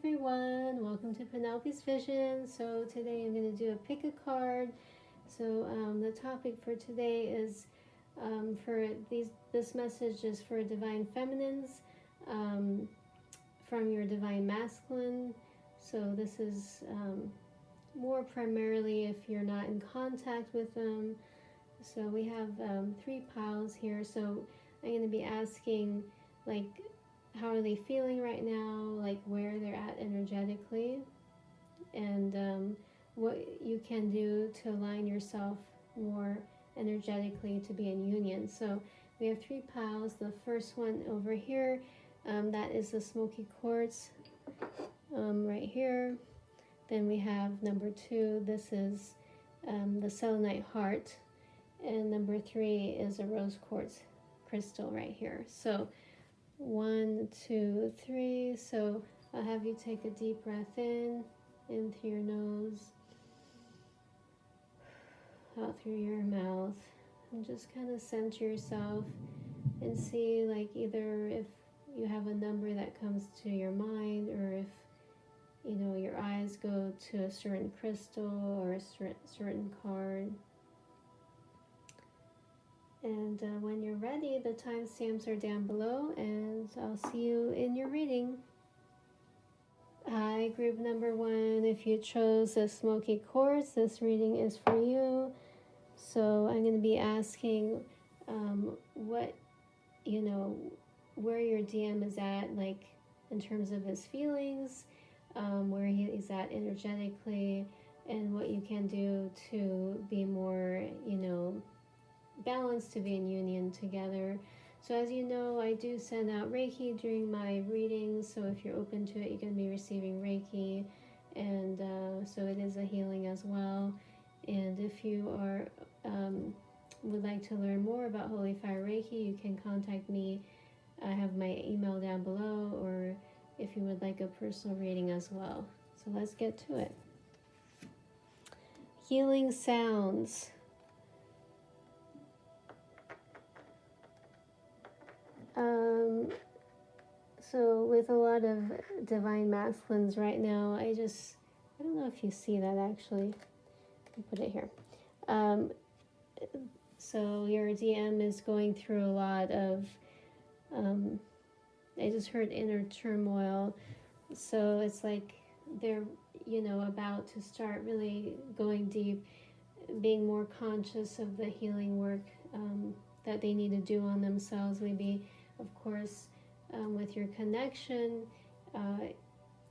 everyone, welcome to Penelope's Vision. So today I'm going to do a pick a card. So the topic for today is this message is for divine feminines from your divine masculine. So this is more primarily if you're not in contact with them. So we have 3 piles here. So I'm going to be asking, like, how are they feeling right now, like where they're at energetically, and what you can do to align yourself more energetically to be in union. So we have 3 piles. The first one over here, that is the smoky quartz right here. Then we have number 2, this is the selenite heart, and number 3 is a rose quartz crystal right here. So 1, 2, 3. So I'll have you take a deep breath in through your nose, out through your mouth, and just kind of center yourself and see, like, either if you have a number that comes to your mind, or if your eyes go to a certain crystal or a certain card. And when you're ready, the timestamps are down below, and I'll see you in your reading. Hi, group number 1. If you chose the smoky quartz, this reading is for you. So I'm going to be asking what, where your DM is at, like in terms of his feelings, where he's at energetically, and what you can do to be more, balanced, to be in union together. So as you know, I do send out Reiki during my readings, so if you're open to it, you're going to be receiving Reiki, and so it is a healing as well. And if you are would like to learn more about Holy Fire Reiki, you can contact me. I have my email down below, or if you would like a personal reading as well. So let's get to it. Healing sounds. So with a lot of divine masculines right now, I don't know if you see that actually. I'll put it here. So your DM is going through a lot of, I just heard inner turmoil. So it's like they're, about to start really going deep, being more conscious of the healing work that they need to do on themselves. Maybe, of course, with your connection,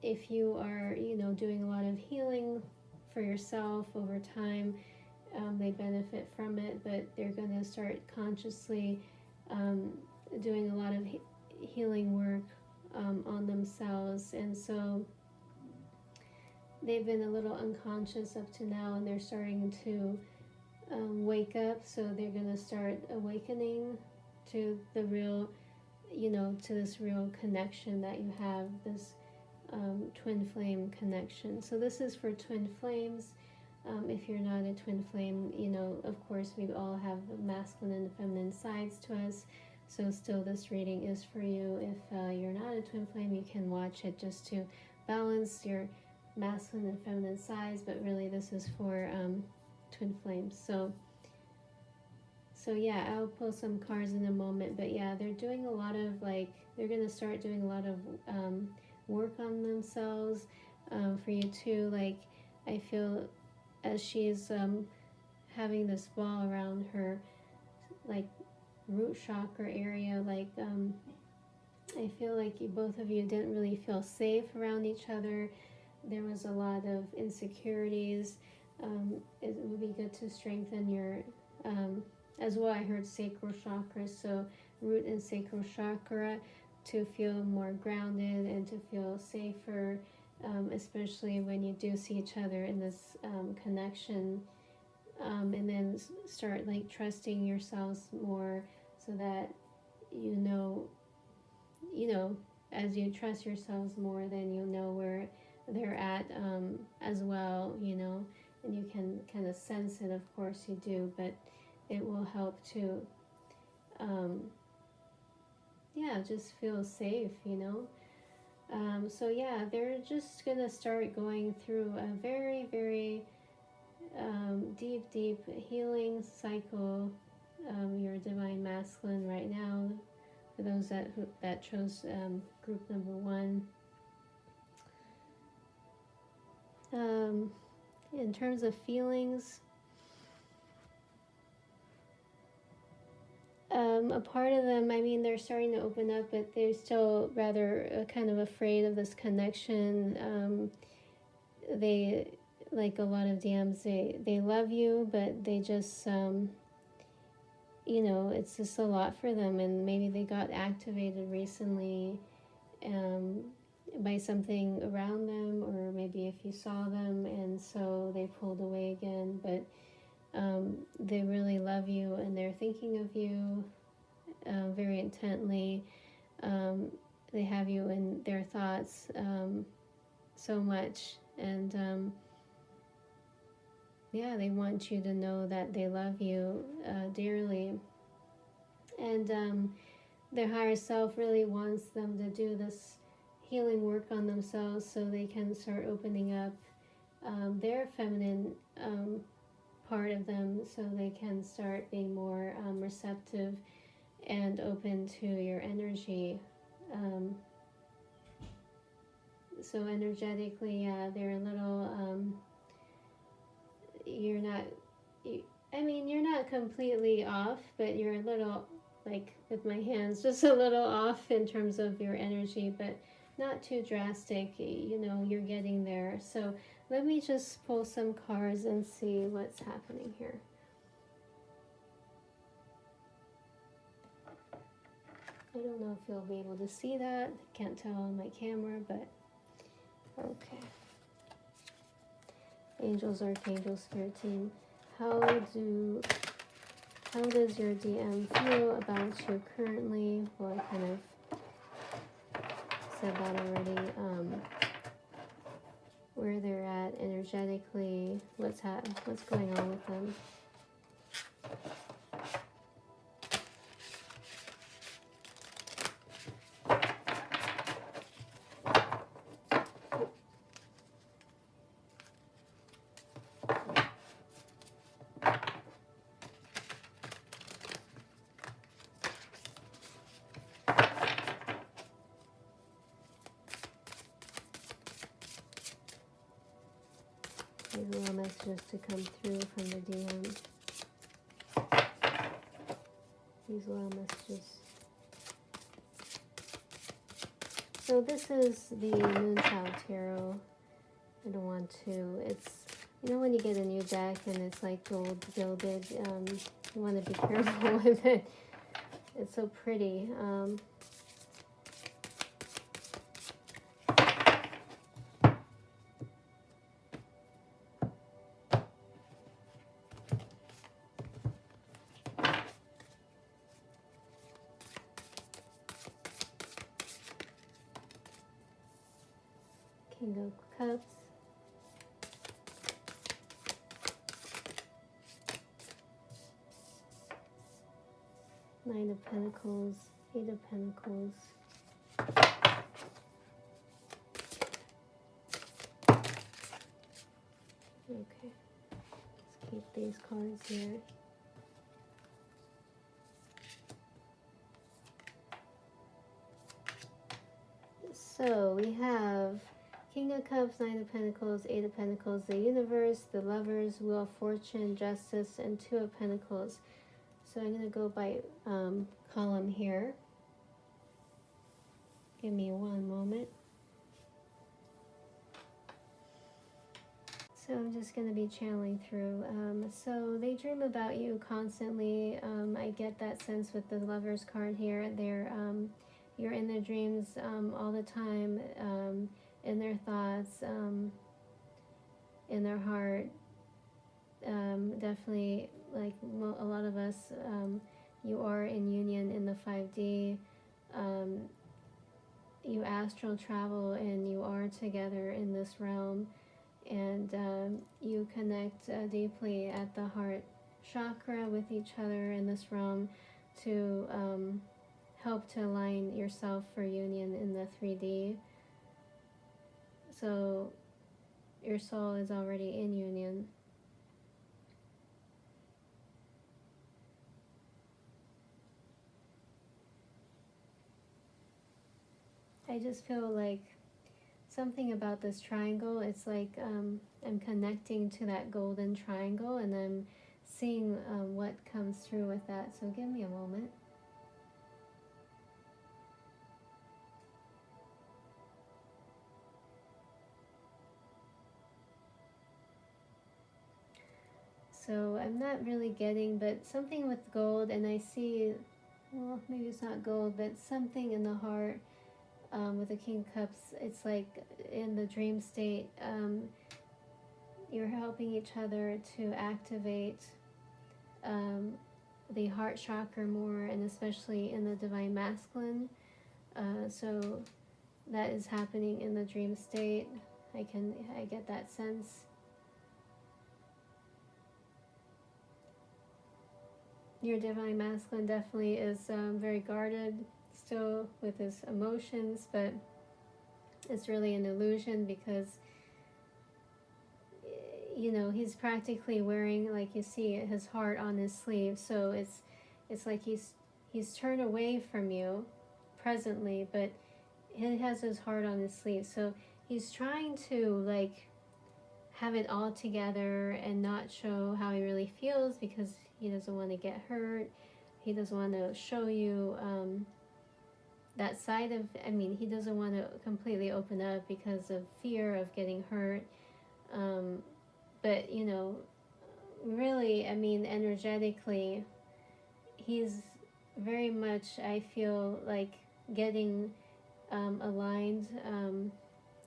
if you are, doing a lot of healing for yourself over time, they benefit from it, but they're going to start consciously doing a lot of healing work on themselves. And so they've been a little unconscious up to now, and they're starting to wake up. So they're going to start awakening to the real, to this real connection that you have, this twin flame connection. So this is for twin flames. If you're not a twin flame, of course we all have masculine and feminine sides to us. So still, this reading is for you. If you're not a twin flame, you can watch it just to balance your masculine and feminine sides, but really this is for twin flames. So yeah, I'll pull some cards in a moment, but yeah, they're doing a lot of, like, they're going to start doing a lot of work on themselves for you too. Like, I feel as she's having this ball around her, like, root chakra area, like, I feel like both of you didn't really feel safe around each other. There was a lot of insecurities. It would be good to strengthen your, as well, I heard sacral chakra, so root and sacral chakra, to feel more grounded and to feel safer, especially when you do see each other in this connection, and then start, like, trusting yourselves more, so that as you trust yourselves more, then you'll know where they're at as well, and you can kind of sense it. Of course you do, but it will help to just feel safe, So yeah, they're just gonna start going through a very, very deep, deep healing cycle. Your divine masculine right now. For those that chose group number 1. In terms of feelings, a part of them, I mean, they're starting to open up, but they're still rather kind of afraid of this connection. They, like a lot of DMs, they love you, but they just, it's just a lot for them, and maybe they got activated recently by something around them, or maybe if you saw them, and so they pulled away again, but they really love you, and they're thinking of you very intently. They have you in their thoughts so much, and yeah, they want you to know that they love you dearly, and their higher self really wants them to do this healing work on themselves so they can start opening up their feminine part of them, so they can start being more receptive and open to your energy. So energetically, yeah, they're a little, you're not, you're not completely off, but you're a little, like with my hands, just a little off in terms of your energy, but not too drastic. You're getting there. So let me just pull some cards and see what's happening here. I don't know if you'll be able to see that. Can't tell on my camera, but okay. Angels, Archangels, Spirit Team. How does your DM feel about you currently? Well, I kind of said that already. Where they're at energetically, what's going on with them. These little messages to come through from the DM. These little messages. So this is the Untitled Tarot. I don't want to. It's, when you get a new deck and it's like gold gilded, you want to be careful with it. It's so pretty. King of Cups. Nine of Pentacles, Eight of Pentacles. Okay, let's keep these cards here. So we have King of Cups, Nine of Pentacles, Eight of Pentacles, the Universe, the Lovers, Wheel of Fortune, Justice, and Two of Pentacles. So I'm going to go by column here. Give me one moment. So I'm just going to be channeling through. So they dream about you constantly. I get that sense with the Lovers card here. You're in their dreams all the time, in their thoughts, in their heart. Definitely, like a lot of us, you are in union in the 5D. You astral travel and you are together in this realm, and you connect deeply at the heart chakra with each other in this realm to help to align yourself for union in the 3D. So your soul is already in union. I just feel like something about this triangle, it's like I'm connecting to that golden triangle, and I'm seeing what comes through with that. So give me a moment. So I'm not really getting, but something with gold, and I see, well, maybe it's not gold, but something in the heart with the King of Cups. It's like in the dream state, you're helping each other to activate the heart chakra more, and especially in the Divine Masculine. So that is happening in the dream state. I get that sense. Your Divine Masculine definitely is very guarded still with his emotions, but it's really an illusion because, you know, he's practically wearing, like you see, his heart on his sleeve. So it's like he's turned away from you presently, but he has his heart on his sleeve. So he's trying to like have it all together and not show how he really feels because he doesn't want to get hurt. He doesn't want to show you that side of, I mean, he doesn't want to completely open up because of fear of getting hurt. But, you know, really, I mean, energetically, he's very much, I feel like, getting aligned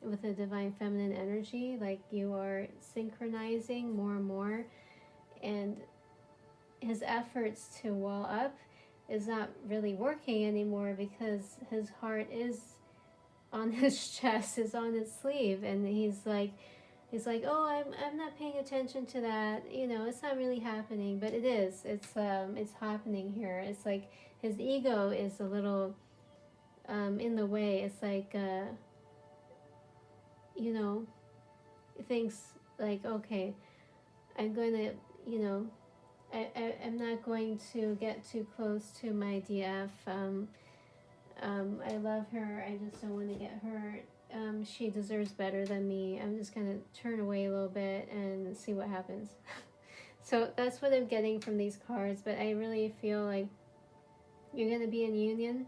with the Divine Feminine energy. Like you are synchronizing more and more, and his efforts to wall up is not really working anymore because his heart is on his chest, is on his sleeve, and he's like, oh, I'm not paying attention to that, you know, it's not really happening, but it is. It's happening here. It's like his ego is a little in the way. It's like you know, thinks like, okay, I'm going to, you know, I'm not going to get too close to my DF. I love her. I just don't want to get hurt. She deserves better than me. I'm just going to turn away a little bit and see what happens. So that's what I'm getting from these cards, but I really feel like you're going to be in union.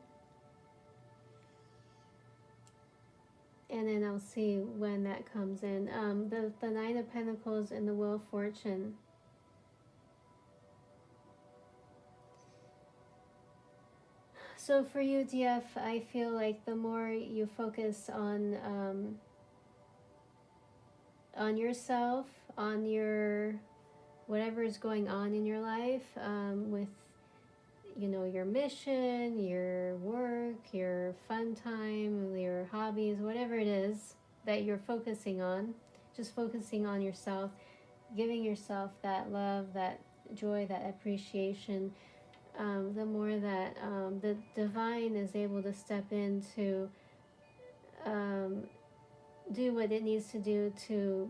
And then I'll see when that comes in. The Nine of Pentacles and the Wheel of Fortune. So for you, DF, I feel like the more you focus on yourself, on your whatever is going on in your life, with, you know, your mission, your work, your fun time, your hobbies, whatever it is that you're focusing on, just focusing on yourself, giving yourself that love, that joy, that appreciation, the more that the divine is able to step in to do what it needs to do to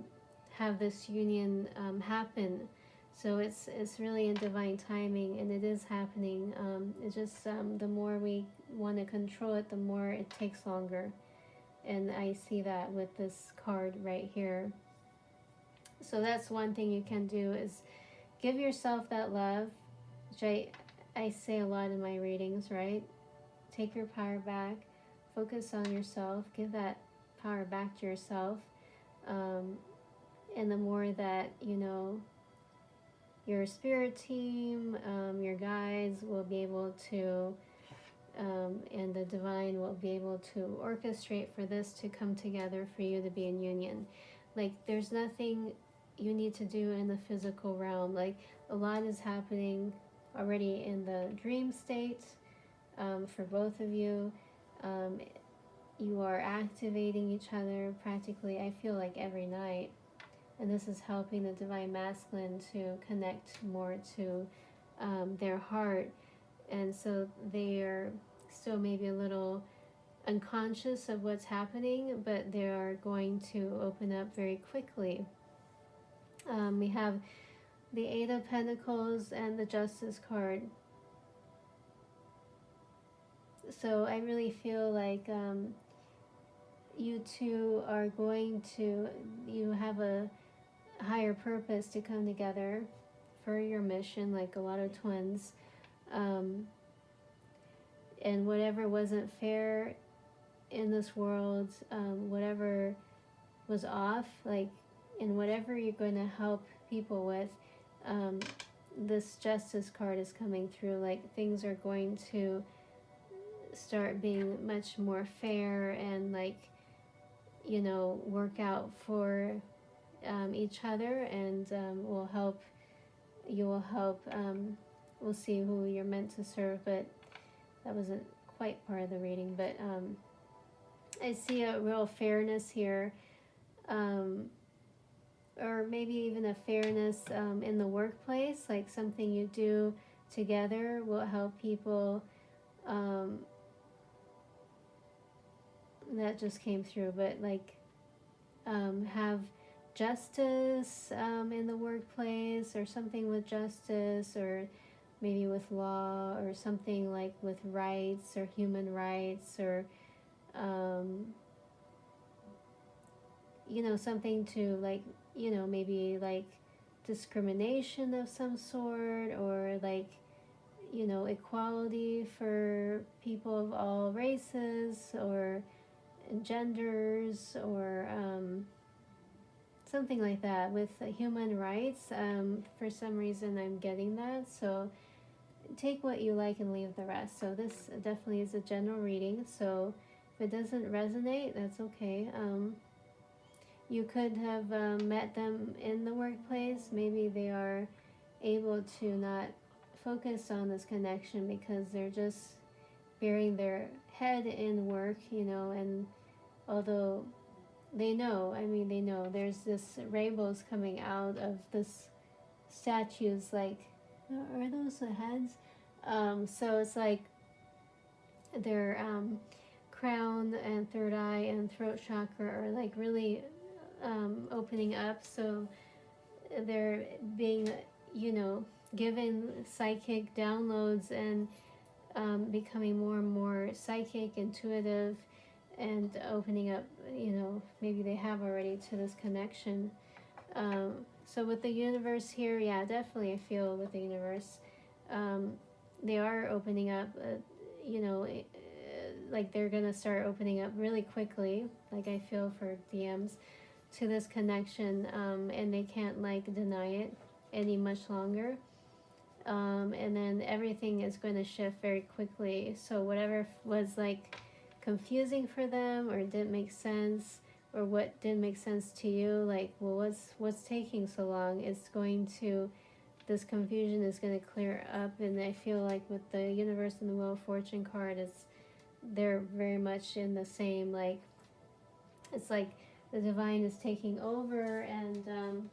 have this union happen. So it's really in divine timing, and it is happening. It's just the more we want to control it, the more it takes longer. And I see that with this card right here. So that's one thing you can do is give yourself that love, which I say a lot in my readings, right? Take your power back, focus on yourself, give that power back to yourself. And the more that, you know, your spirit team, your guides will be able to, and the divine will be able to orchestrate for this to come together for you to be in union. Like there's nothing you need to do in the physical realm. Like a lot is happening already in the dream state for both of you. You are activating each other practically, I feel like, every night. And this is helping the Divine Masculine to connect more to their heart. And so they are still maybe a little unconscious of what's happening, but they are going to open up very quickly. We have the Eight of Pentacles and the Justice card. So I really feel like you two are going to, you have a higher purpose to come together for your mission, like a lot of twins. And whatever wasn't fair in this world, whatever was off, like, and whatever you're going to help people with, this Justice card is coming through. Like, things are going to start being much more fair and, like, you know, work out for each other, and will help, you will help, we'll see who you're meant to serve, but that wasn't quite part of the reading. But I see a real fairness here, or maybe even a fairness in the workplace, like something you do together will help people. That just came through, but like have justice in the workplace, or something with justice, or maybe with law, or something like with rights or human rights, or you know, something to, like, you know, maybe like discrimination of some sort, or like, you know, equality for people of all races or genders, or something like that with human rights. For some reason I'm getting that, so take what you like and leave the rest. So this definitely is a general reading, so if it doesn't resonate, that's okay. You could have met them in the workplace. Maybe they are able to not focus on this connection because they're just burying their head in work, you know, and although they know, I mean, they know there's this rainbows coming out of this statues, like, are those the heads? So it's like their crown and third eye and throat chakra are like really opening up, so they're being, you know, given psychic downloads and becoming more and more psychic, intuitive, and opening up, you know, maybe they have already, to this connection. So with the universe here, yeah, definitely I feel with the universe, they are opening up, you know, like they're gonna start opening up really quickly, like I feel for DMs, to this connection, and they can't like deny it any much longer. And then everything is going to shift very quickly. So whatever was like confusing for them, or didn't make sense, or what didn't make sense to you, like, well, what's taking so long, it's going to, this confusion is going to clear up. And I feel like with the universe and the Wheel of Fortune card, they're very much in the same, like, it's like the divine is taking over, and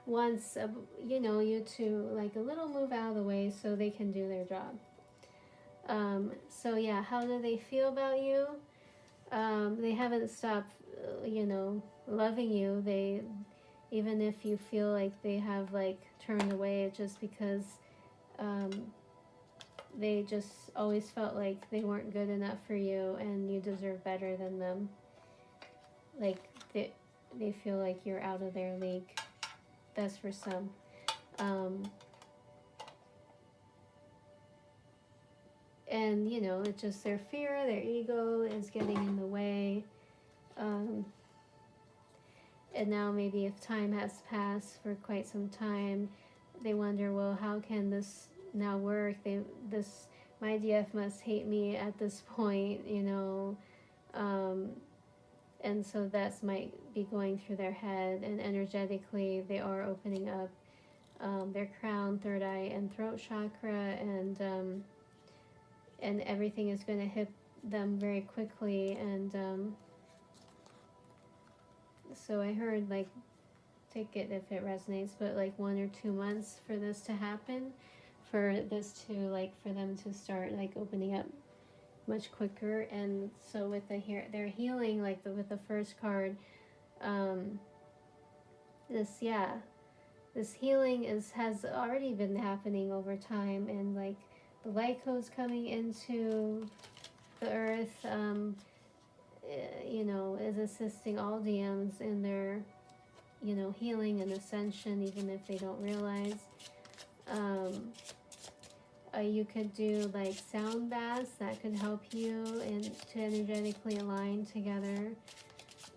wants, you know, you to like a little move out of the way so they can do their job. So yeah, how do they feel about you? They haven't stopped, you know, loving you. They, even if you feel like they have like turned away, it's just because they just always felt like they weren't good enough for you, and you deserve better than them. Like they feel like you're out of their league. That's for some. And you know, it's just their fear, their ego is getting in the way. And now maybe if time has passed for quite some time, they wonder, well, how can this now work? My DF must hate me at this point, you know. And so that's might be going through their head, and energetically they are opening up their crown, third eye, and throat chakra, and everything is going to hit them very quickly. And so I heard, like, take it if it resonates, but like 1 or 2 months for this to happen for this to like for them to start like opening up much quicker. And so with their healing, like with the first card, this healing has already been happening over time, and like the light codes coming into the earth, is assisting all DMs in their, healing and ascension, even if they don't realize. You could do like sound baths that could help you and to energetically align together.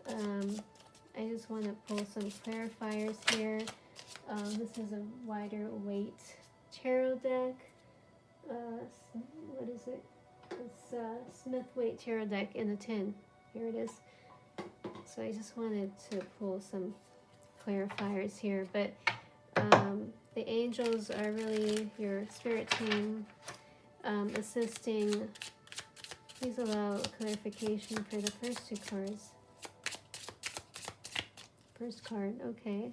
I just want to pull some clarifiers here. This is a wider weight tarot deck. What is it? It's Smith weight tarot deck in a tin. Here it is. So I just wanted to pull some clarifiers here, but the angels are really your spirit team assisting. Please allow clarification for the first two cards. First card, okay.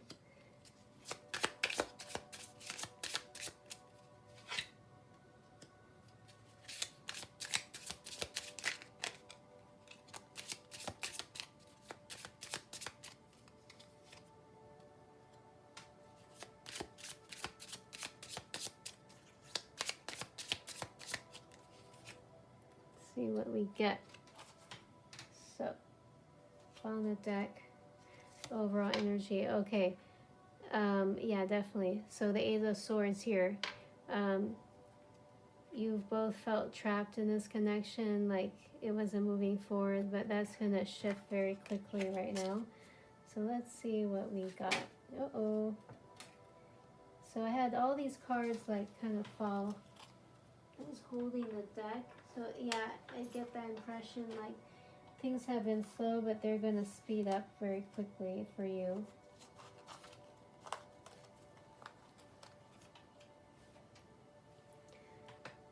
See what we get. So, on the deck, overall energy. Okay. Yeah, definitely. So the Eight of Swords here. You've both felt trapped in this connection, like it wasn't moving forward, but that's going to shift very quickly right now. So let's see what we got. Uh-oh. So I had all these cards like kind of fall. I was holding the deck. So yeah, I get that impression like things have been slow, but they're going to speed up very quickly for you.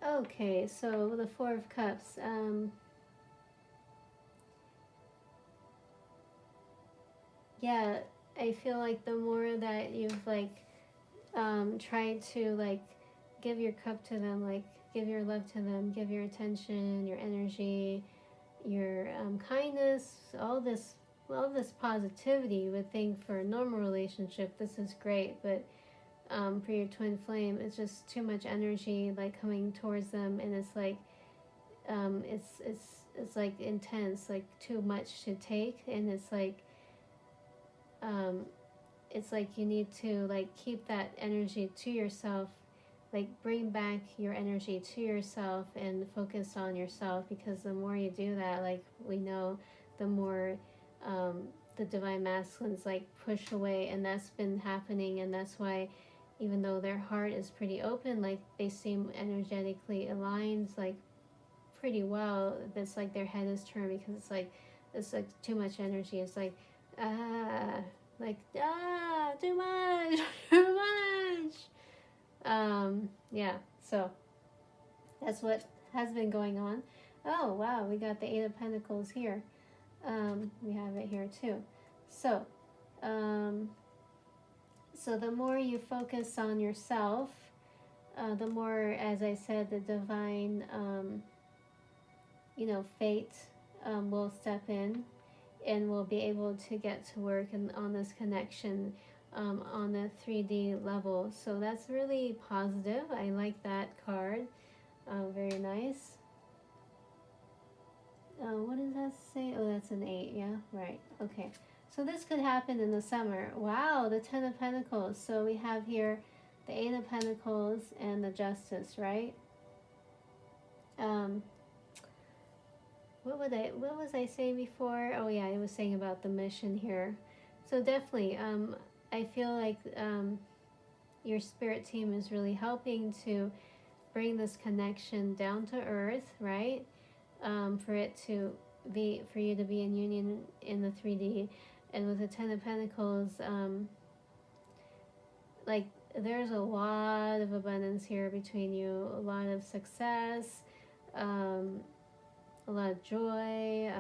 Okay, so the Four of Cups. Yeah, I feel like the more that you've like tried to like give your cup to them, like give your love to them, give your attention, your energy, your kindness, all this positivity, you would think for a normal relationship this is great, but for your twin flame, it's just too much energy like coming towards them, and it's like it's like intense, like too much to take, and it's like you need to like keep that energy to yourself, like bring back your energy to yourself and focus on yourself, because the more you do that, like we know, the more the divine masculines like push away, and that's been happening, and that's why even though their heart is pretty open, like they seem energetically aligned like pretty well, it's like their head is turned, because it's like too much energy. It's like too much too much. Yeah, so that's what has been going on. Oh wow, we got the Eight of Pentacles here. We have it here too. So so the more you focus on yourself, the more, as I said, the divine fate will step in, and will be able to get to work on this connection on the 3D level. So that's really positive. I like that card. Very nice. What does that say? Oh, that's an 8. Yeah, right. Okay. So this could happen in the summer. Wow, the 10 of Pentacles. So we have here the 8 of Pentacles and the Justice, right? What was I saying before? Oh yeah, I was saying about the mission here. So definitely, I feel like your spirit team is really helping to bring this connection down to earth, right? For you to be in union in the 3D, and with the 10 of Pentacles, like there's a lot of abundance here between you, a lot of success, a lot of joy,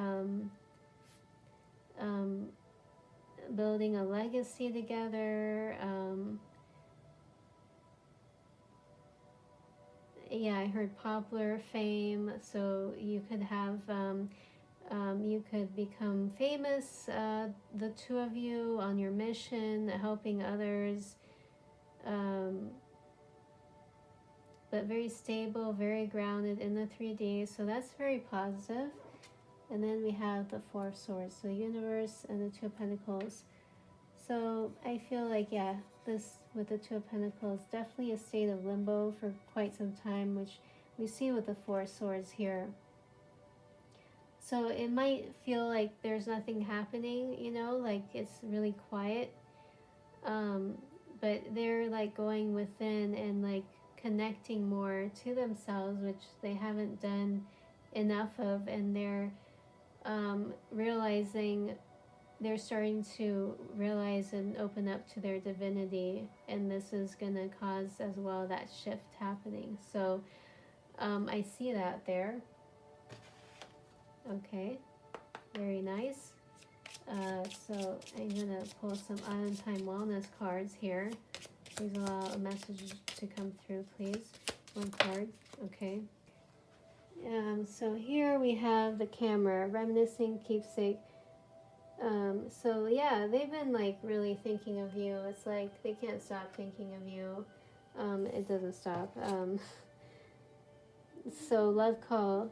building a legacy together. yeah, I heard poplar fame, so you could have, you could become famous, the two of you, on your mission, helping others, um, but very stable, very grounded in the 3D, so that's very positive. And then we have the Four of Swords, the universe, and the Two of Pentacles. So I feel like, yeah, this with the Two of Pentacles, definitely a state of limbo for quite some time, which we see with the Four of Swords here. So it might feel like there's nothing happening, you know, like it's really quiet. But they're like going within and like connecting more to themselves, which they haven't done enough of, and they're realizing, they're starting to realize and open up to their divinity, and this is going to cause as well that shift happening. So I see that there. Okay, very nice. So I'm going to pull some Untitled Wellness cards here. Please allow a message to come through, please. One card. Okay. So here we have the camera, reminiscing keepsake. So yeah, they've been like really thinking of you. It's like they can't stop thinking of you. It doesn't stop. So love call.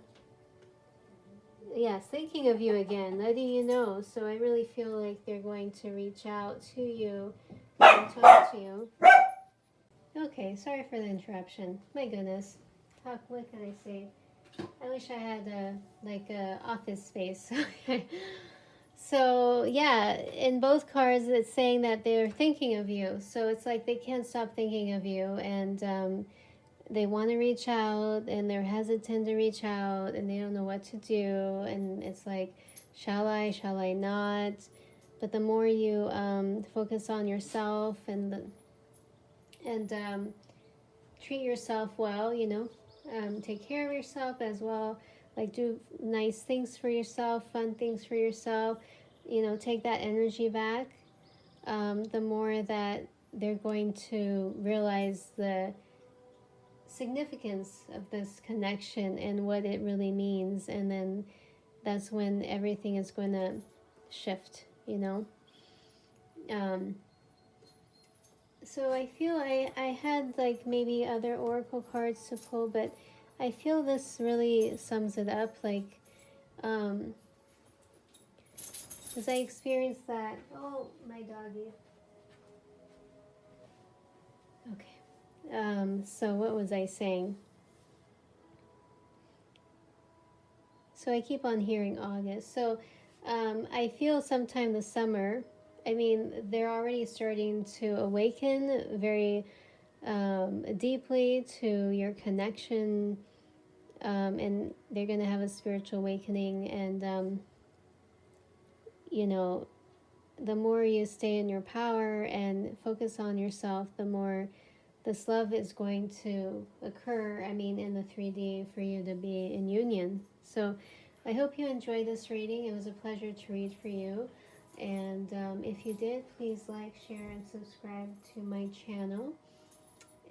Yes, thinking of you again, letting you know. So I really feel like they're going to reach out to you and talk to you. Okay, sorry for the interruption. My goodness. What can I say? I wish I had a office space. So yeah, in both cards it's saying that they're thinking of you. So it's like they can't stop thinking of you, and they want to reach out, and they're hesitant to reach out, and they don't know what to do, and it's like, shall I not? But the more you focus on yourself and treat yourself well, you know, take care of yourself as well, like do nice things for yourself, fun things for yourself, you know, take that energy back, the more that they're going to realize the significance of this connection and what it really means, and then that's when everything is going to shift, you know. So I feel I had like maybe other oracle cards to pull, but I feel this really sums it up, like, because I experienced that. Oh, my doggy. Okay. So what was I saying? So I keep on hearing August. So I feel sometime this summer, I mean, they're already starting to awaken very deeply to your connection, and they're going to have a spiritual awakening, and you know, the more you stay in your power and focus on yourself, the more this love is going to occur, I mean, in the 3D, for you to be in union. So I hope you enjoyed this reading. It was a pleasure to read for you. And if you did, please like, share, and subscribe to my channel.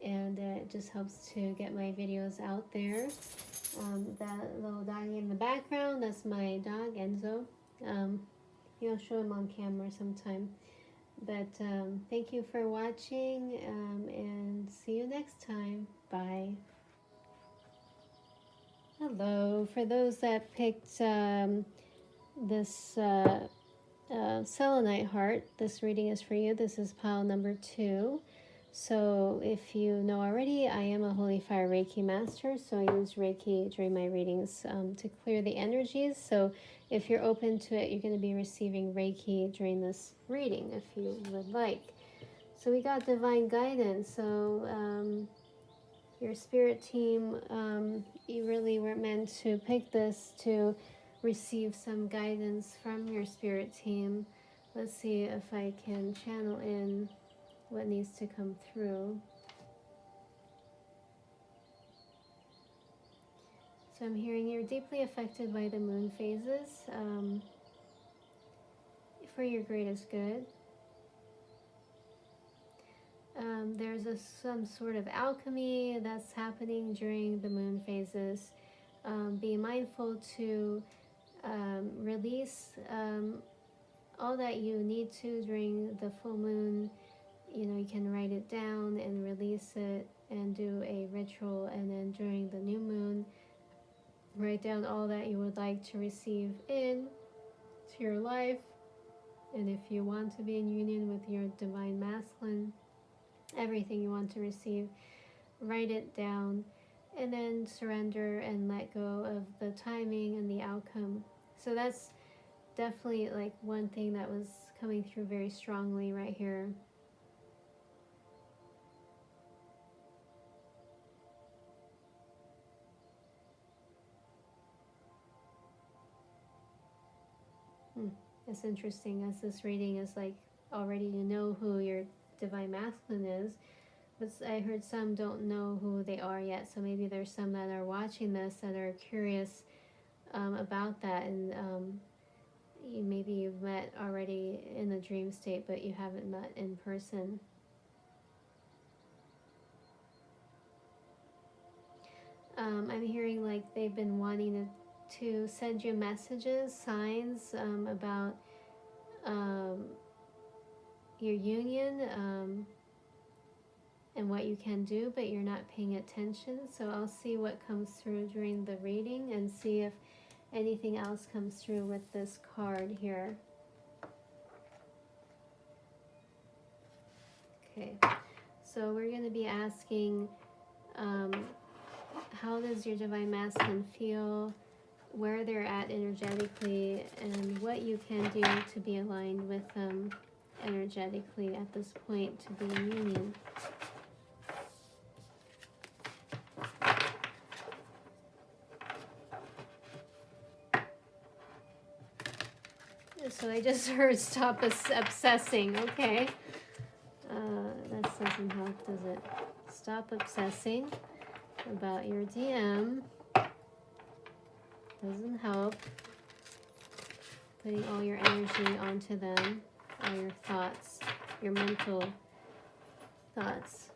And it just helps to get my videos out there. That little doggy in the background, that's my dog, Enzo. I'll show him on camera sometime. But thank you for watching, and see you next time. Bye. Hello. For those that picked this selenite heart, this reading is for you. This is pile number 2. So if you know already, I am a Holy Fire Reiki master, so I use Reiki during my readings to clear the energies. So if you're open to it, you're going to be receiving Reiki during this reading if you would like. So we got divine guidance. So your spirit team, you really were meant to pick this to receive some guidance from your spirit team. Let's see if I can channel in what needs to come through. So I'm hearing you're deeply affected by the moon phases, for your greatest good. there's some sort of alchemy that's happening during the moon phases. Be mindful to release all that you need to during the full moon. You can write it down and release it and do a ritual, and then during the new moon, write down all that you would like to receive in to your life. And if you want to be in union with your divine masculine, everything you want to receive, write it down, and then surrender and let go of the timing and the outcome. So that's definitely like one thing that was coming through very strongly right here. It's interesting, as this reading is like already you know who your divine masculine is, but I heard some don't know who they are yet. So maybe there's some that are watching this that are curious about that, and maybe you've met already in the dream state, but you haven't met in person. I'm hearing like they've been wanting to send you messages, signs about your union and what you can do, but you're not paying attention. So I'll see what comes through during the reading and see if anything else comes through with this card here. Okay, so we're going to be asking, how does your divine masculine feel, where they're at energetically, and what you can do to be aligned with them energetically at this point to be in union. So I just heard stop obsessing. Okay. That doesn't help, does it? Stop obsessing about your DM. Doesn't help. Putting all your energy onto them, all your thoughts, your mental thoughts.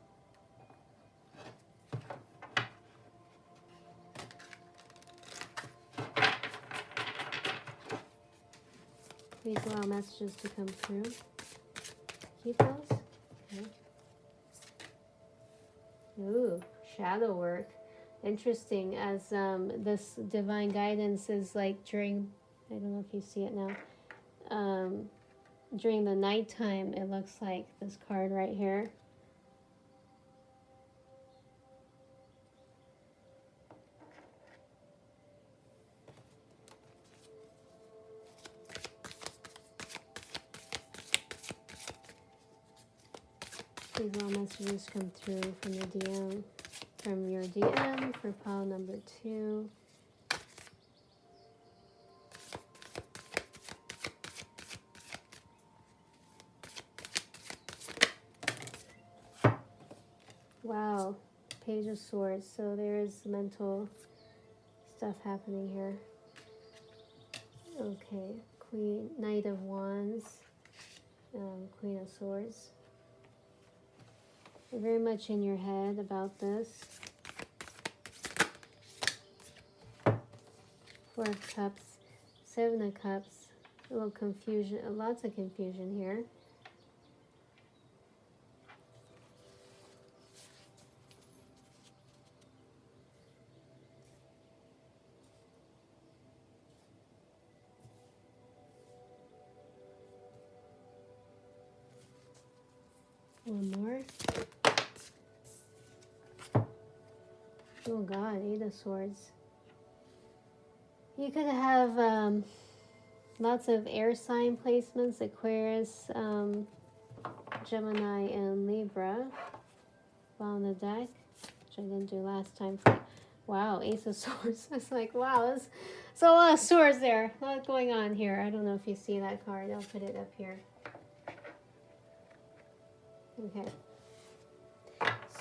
Please allow messages to come through. Keep those. Okay. Ooh, shadow work. Interesting, as this divine guidance is like during, I don't know if you see it now, during the nighttime, it looks like this card right here. Please all messages come through from the DM, from your DM for pile number 2. Wow, Page of Swords. So there is mental stuff happening here. Okay, Knight of Wands, Queen of Swords. You're very much in your head about this. 4 of Cups, 7 of Cups. A little confusion, lots of confusion here. One more. Oh God, 8 of Swords. You could have lots of air sign placements, Aquarius, Gemini, and Libra on the deck, which I didn't do last time. Wow, Ace of Swords. It's like, wow, there's a lot of swords there. A lot going on here. I don't know if you see that card. I'll put it up here. Okay.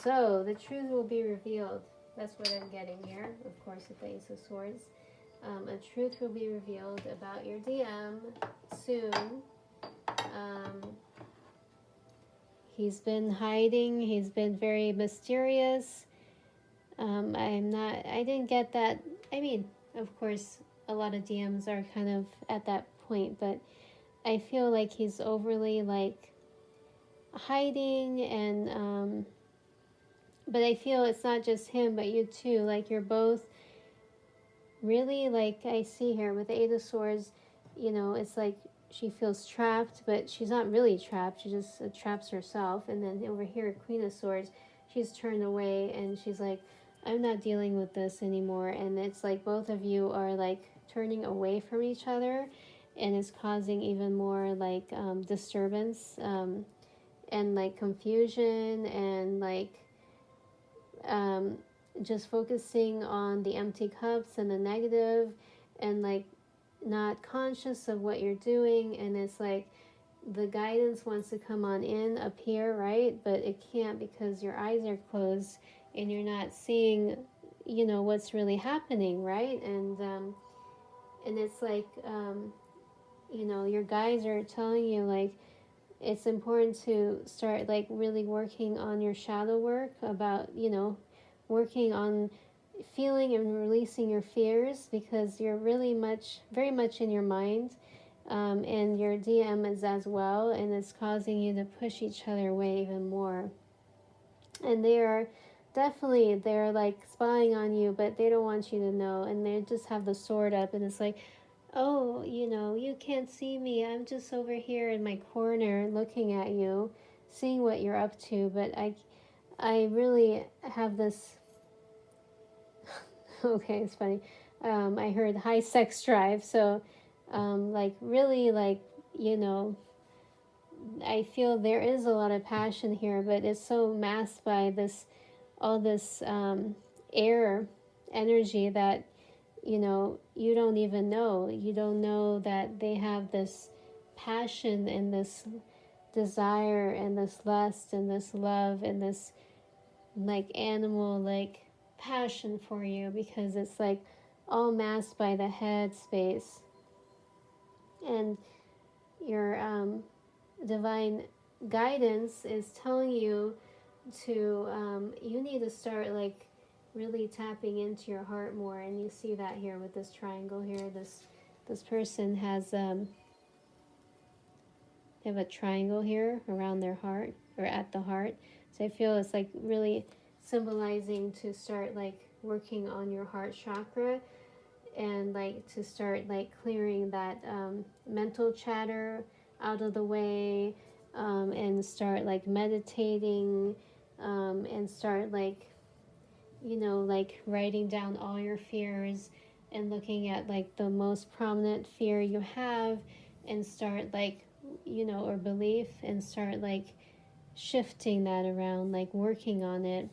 So, the truth will be revealed. That's what I'm getting here, of course, with the Ace of Swords. A truth will be revealed about your DM soon. he's been hiding. He's been very mysterious. I didn't get that. I mean, of course, a lot of DMs are kind of at that point, but I feel like he's overly like hiding, and but I feel it's not just him, but you too. Like you're both really, like I see here with the Eight of Swords, it's like she feels trapped, but she's not really trapped. She just traps herself. And then over here, Queen of Swords, she's turned away and she's like, I'm not dealing with this anymore. And it's like both of you are like turning away from each other, and it's causing even more like disturbance, and like confusion, and like just focusing on the empty cups and the negative, and like not conscious of what you're doing. And it's like the guidance wants to come on in up here, right? But it can't because your eyes are closed and you're not seeing what's really happening, right? And it's like your guides are telling you like it's important to start like really working on your shadow work, about working on feeling and releasing your fears, because you're really very much in your mind, and your DM is as well, and it's causing you to push each other away even more. And they're like spying on you, but they don't want you to know, and they just have the sword up, and it's like, oh, you can't see me. I'm just over here in my corner looking at you, seeing what you're up to. But I really have this. Okay, it's funny. I heard high sex drive. So, like, really, like, I feel there is a lot of passion here, but it's so masked by all this air energy that you don't even know. You don't know that they have this passion and this desire and this lust and this love and this like animal like passion for you, because it's like all masked by the head space. And your divine guidance is telling you to you need to start like really tapping into your heart more. And you see that here with this triangle here. This person has they have a triangle here around their heart, or at the heart. So I feel it's like really symbolizing to start like working on your heart chakra, and like to start like clearing that mental chatter out of the way, and start like meditating, and start like like writing down all your fears and looking at like the most prominent fear you have, and start like or belief, and start like shifting that around, like working on it.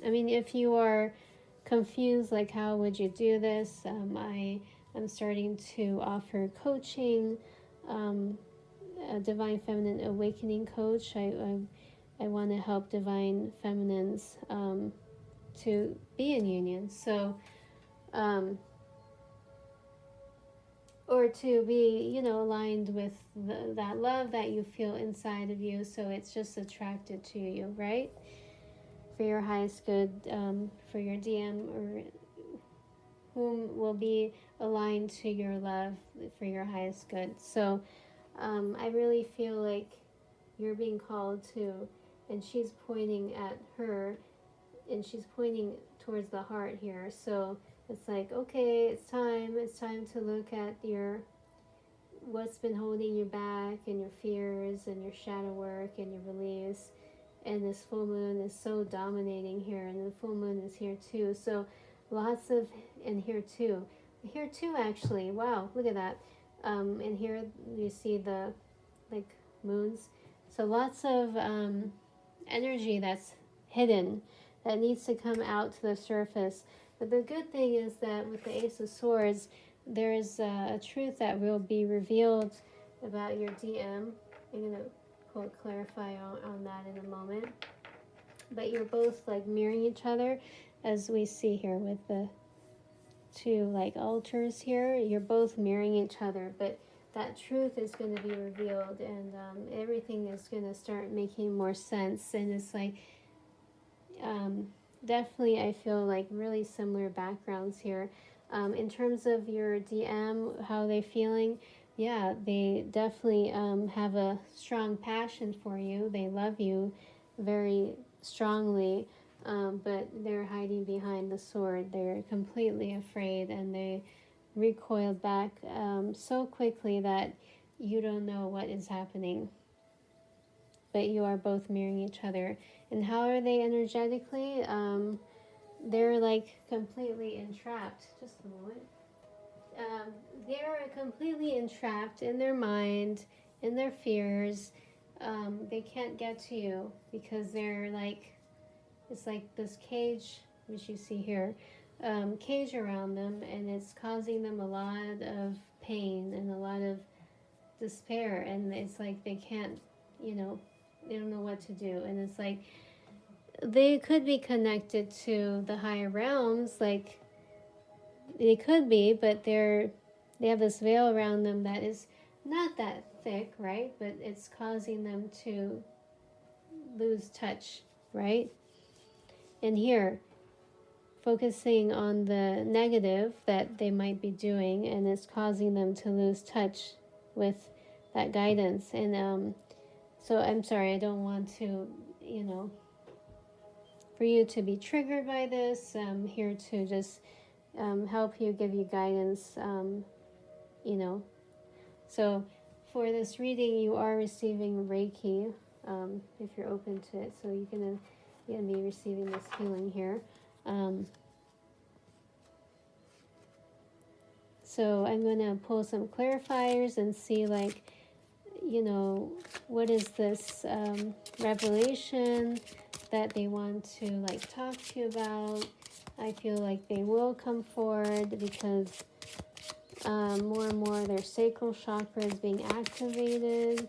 I mean, if you are confused, like how would you do this, I'm starting to offer coaching, a divine feminine awakening coach. I want to help divine feminines to be in union. So or to be aligned with that love that you feel inside of you, so it's just attracted to you, right? For your highest good, for your DM, or whom will be aligned to your love for your highest good. So I really feel like you're being called to, and she's pointing at her, and she's pointing towards the heart here. So it's like, okay, it's time to look at what's been holding you back, and your fears, and your shadow work, and your release. And this full moon is so dominating here, and the full moon is here too. So lots of, and here too actually, wow, look at that. And here you see the like moons. So lots of energy that's hidden, that needs to come out to the surface. But the good thing is that with the Ace of Swords, there's a truth that will be revealed about your DM. I'm going to clarify on that in a moment. But you're both like mirroring each other, as we see here with the two like altars here. You're both mirroring each other, but that truth is going to be revealed, and everything is going to start making more sense. And it's like, definitely I feel like really similar backgrounds here. In terms of your DM, how they feeling, yeah, they definitely have a strong passion for you. They love you very strongly, but they're hiding behind the sword. They're completely afraid, and they recoiled back so quickly that you don't know what is happening. But you are both mirroring each other. And how are they energetically? They're like completely entrapped. Just a moment. They're completely entrapped in their mind, in their fears. They can't get to you because they're like, it's like this cage, which you see here, cage around them, and it's causing them a lot of pain and a lot of despair. And it's like they can't, you know, they don't know what to do. And it's like they could be connected to the higher realms, like they could be, but they have this veil around them that is not that thick, right? But it's causing them to lose touch, right? And here, focusing on the negative that they might be doing, and it's causing them to lose touch with that guidance. And so I'm sorry, I don't want to, for you to be triggered by this. I'm here to just help you, give you guidance, So for this reading, you are receiving Reiki, if you're open to it. So you're gonna be receiving this healing here. So I'm gonna pull some clarifiers and see, like, what is this revelation that they want to like talk to you about. I feel like they will come forward because more and more their sacral chakra is being activated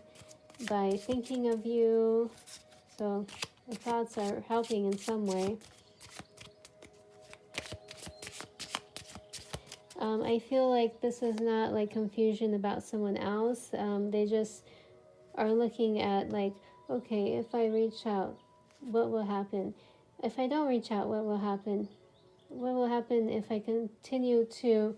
by thinking of you. So the thoughts are helping in some way. I feel like this is not like confusion about someone else. They just are looking at like, okay, if I reach out, what will happen? If I don't reach out, what will happen? What will happen if I continue to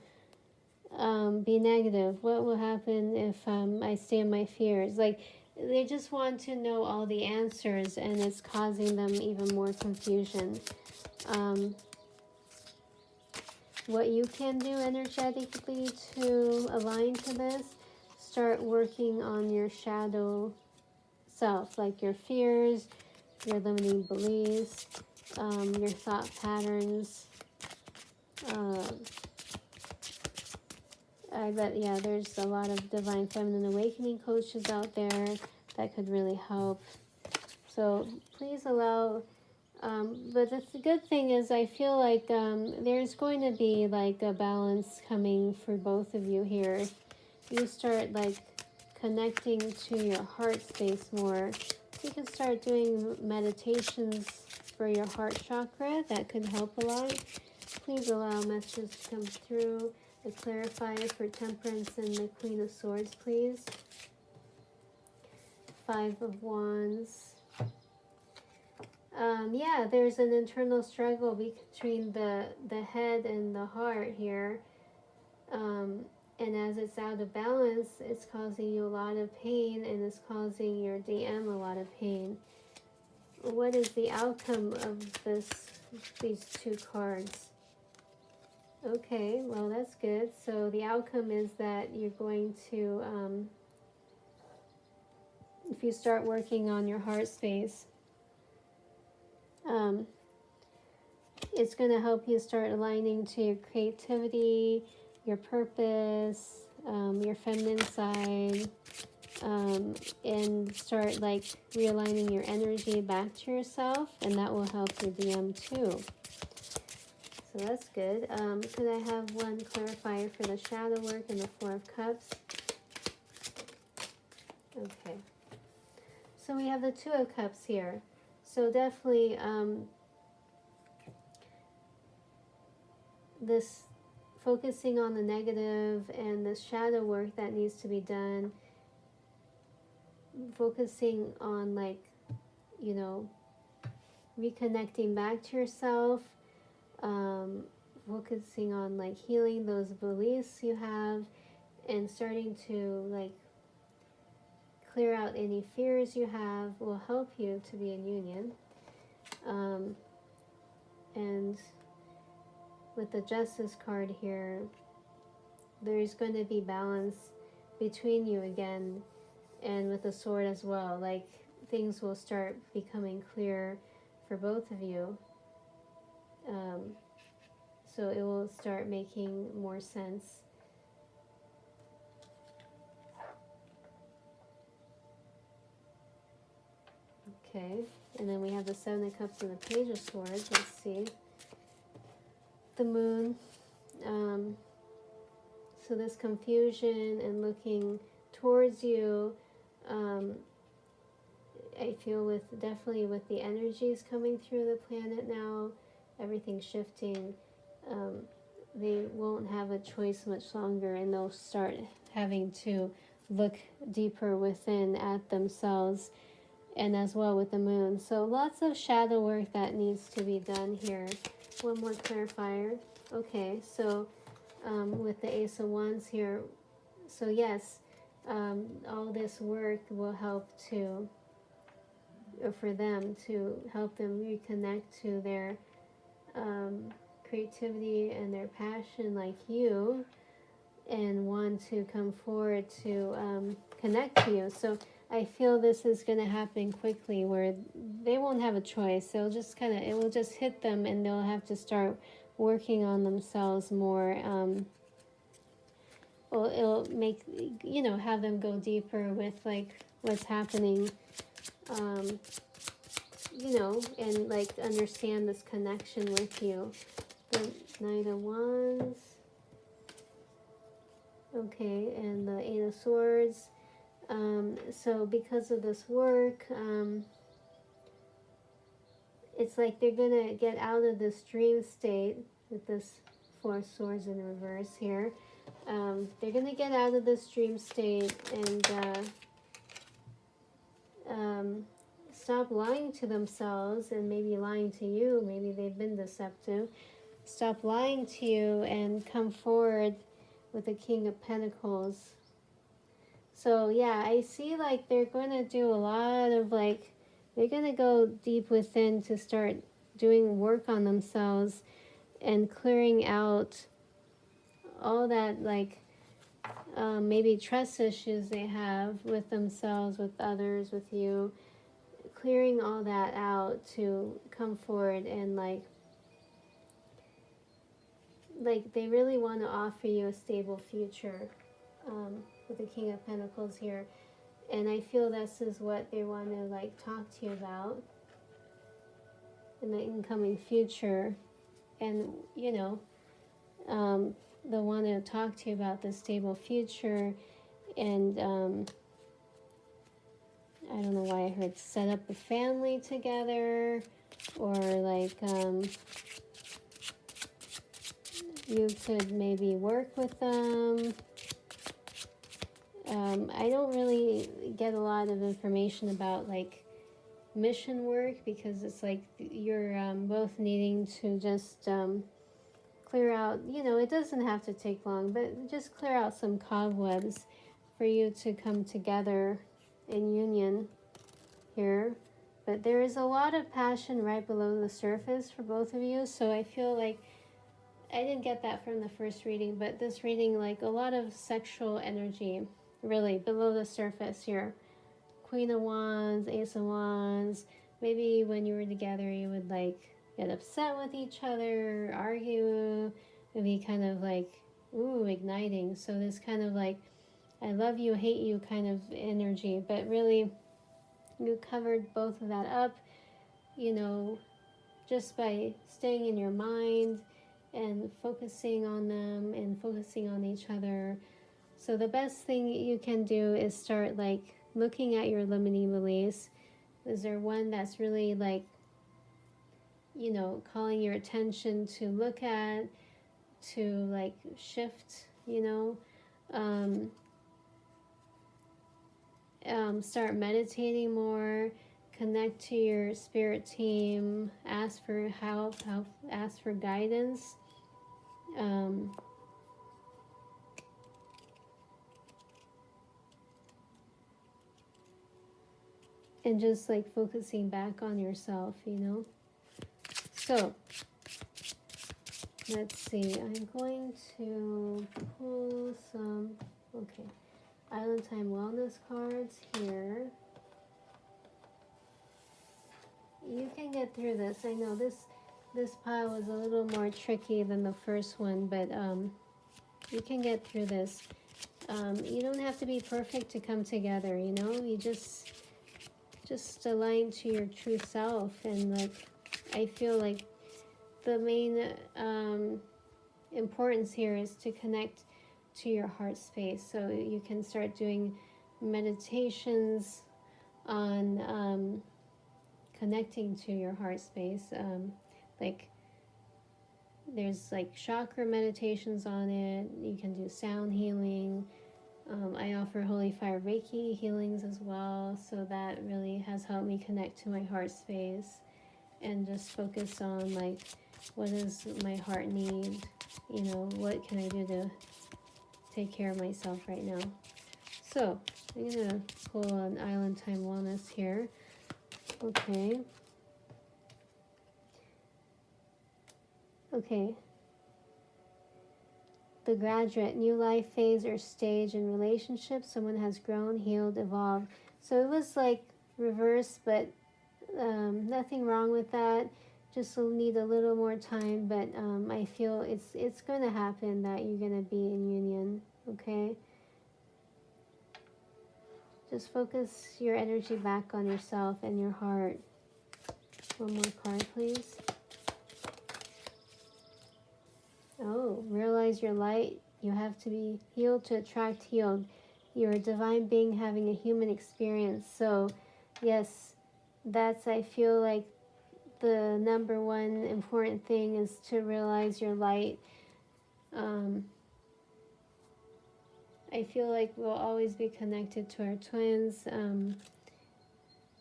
be negative? What will happen if I stay in my fears? Like, they just want to know all the answers, and it's causing them even more confusion. What you can do energetically to align to this, start working on your shadow self, like your fears, your limiting beliefs, your thought patterns. I bet, there's a lot of divine feminine awakening coaches out there that could really help. So please allow, but the good thing is I feel like there's going to be like a balance coming for both of you here. If you start like connecting to your heart space more, you can start doing meditations for your heart chakra. That could help a lot. Please allow messages to come through. The clarifier for Temperance and the Queen of Swords, please. 5 of Wands. There's an internal struggle between the head and the heart here. And as it's out of balance, it's causing you a lot of pain, and it's causing your DM a lot of pain. What is the outcome of these two cards? Okay, well, that's good. So the outcome is that you're going to, if you start working on your heart space, it's going to help you start aligning to your creativity, your purpose, your feminine side, and start like realigning your energy back to yourself, and that will help your DM too. So that's good. Could I have one clarifier for the shadow work and the 4 of Cups? Okay. So we have the 2 of Cups here. So definitely this focusing on the negative and the shadow work that needs to be done, focusing on, like, you know, reconnecting back to yourself, focusing on like healing those beliefs you have, and starting to like clear out any fears you have will help you to be in union. And with the Justice card here, there's going to be balance between you again, and with the Sword as well. Like, things will start becoming clear for both of you. So it will start making more sense. Okay, and then we have the Seven of Cups and the Page of Swords. Let's see. The Moon. So this confusion and looking towards you, I feel definitely with the energies coming through the planet now, everything's shifting. They won't have a choice much longer, and they'll start having to look deeper within at themselves, and as well with the Moon. So lots of shadow work that needs to be done here. One more clarifier. Okay, so with the Ace of Wands here, so yes, all this work will help to, or for them to help them reconnect to their creativity and their passion like you, and want to come forward to connect to you. So I feel this is going to happen quickly, where they won't have a choice. They'll just it will just hit them, and they'll have to start working on themselves more. Well, it'll make, have them go deeper with like what's happening, and like understand this connection with you. The Knight of Wands. Okay, and the Eight of Swords. So because of this work, it's like they're going to get out of this dream state with this Four of Swords in reverse here. They're going to get out of this dream state and stop lying to themselves, and maybe lying to you. Maybe they've been deceptive. Stop lying to you and come forward with the King of Pentacles. So yeah, I see like they're going to do a lot of like, they're going to go deep within to start doing work on themselves and clearing out all that like maybe trust issues they have with themselves, with others, with you. Clearing all that out to come forward and like they really want to offer you a stable future with the King of Pentacles here. And I feel this is what they want to like talk to you about in the incoming future. And they'll want to talk to you about the stable future. And I don't know why I heard set up a family together, or like you could maybe work with them. I don't really get a lot of information about like mission work, because it's like you're both needing to just clear out, it doesn't have to take long, but just clear out some cobwebs for you to come together in union here. But there is a lot of passion right below the surface for both of you. So I feel like I didn't get that from the first reading, but this reading, like a lot of sexual energy really below the surface here. Queen of Wands, Ace of Wands. Maybe when you were together you would like get upset with each other, argue, maybe kind of like igniting. So this kind of like I love you, hate you kind of energy, but really you covered both of that up, just by staying in your mind and focusing on them and focusing on each other. So the best thing you can do is start like looking at your limiting beliefs. Is there one that's really like, calling your attention to look at, to like shift, start meditating more, connect to your spirit team, ask for help, ask for guidance. And just like focusing back on yourself, So, let's see, I'm going to pull some, okay, Island Time Wellness cards here. You can get through this. I know this pile was a little more tricky than the first one, but you can get through this. You don't have to be perfect to come together, you just align to your true self. And like, I feel like the main importance here is to connect to your heart space. So you can start doing meditations on connecting to your heart space. Like there's like chakra meditations on it. You can do sound healing. I offer Holy Fire Reiki healings as well. So that really has helped me connect to my heart space and just focus on like, what does my heart need? What can I do to take care of myself right now? So I'm going to pull an Island Time Wellness here. Okay. The graduate, new life phase or stage in relationship. Someone has grown, healed, evolved. So it was like reverse, but nothing wrong with that. Just need a little more time, but I feel it's going to happen, that you're going to be in union, okay? Just focus your energy back on yourself and your heart. One more card, please. Oh, realize your light. You have to be healed to attract healed. You're a divine being having a human experience. So, yes, that's, I feel like, the number one important thing is to realize your light. I feel like we'll always be connected to our twins.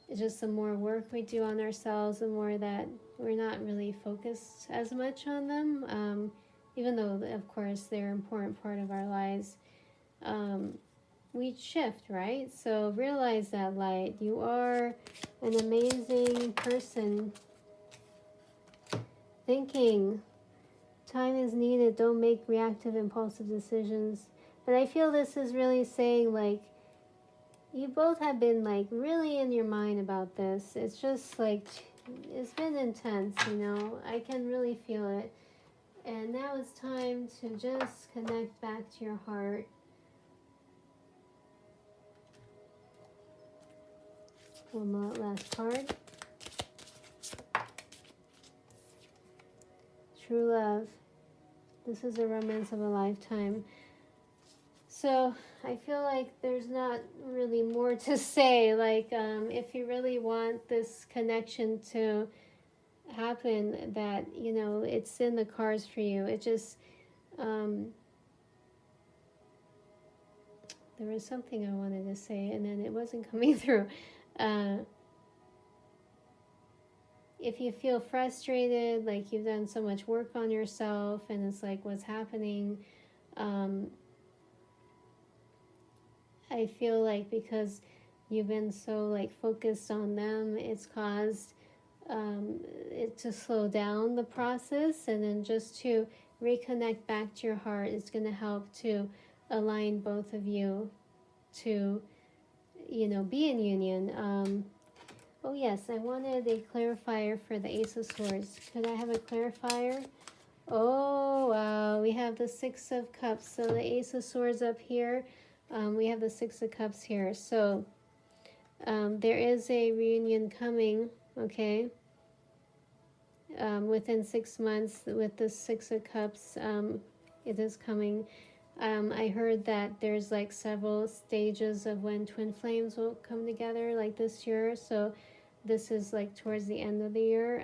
It's just the more work we do on ourselves, the more that we're not really focused as much on them. Even though, of course, they're an important part of our lives, we shift, right? So realize that light. You are an amazing person. Thinking. Time is needed. Don't make reactive, impulsive decisions. But I feel this is really saying, like, you both have been, like, really in your mind about this. It's just, like, it's been intense, I can really feel it. And now it's time to just connect back to your heart. One more last card. True love. This is a romance of a lifetime. So I feel like there's not really more to say. Like, if you really want this connection to happen, that, it's in the cards for you. It just, there was something I wanted to say, and then it wasn't coming through. If you feel frustrated, like you've done so much work on yourself, and it's like, what's happening? I feel like because you've been so like focused on them, it's caused it to slow down the process. And then just to reconnect back to your heart, it's going to help to align both of you to, be in union. Oh yes, I wanted a clarifier for the Ace of Swords. Could I have a clarifier? Oh wow, we have the Six of Cups. So the Ace of Swords up here. We have the Six of Cups here. So there is a reunion coming, okay? Within 6 months with the Six of Cups, it is coming. I heard that there's like several stages of when twin flames will come together, like this year. So this is like towards the end of the year.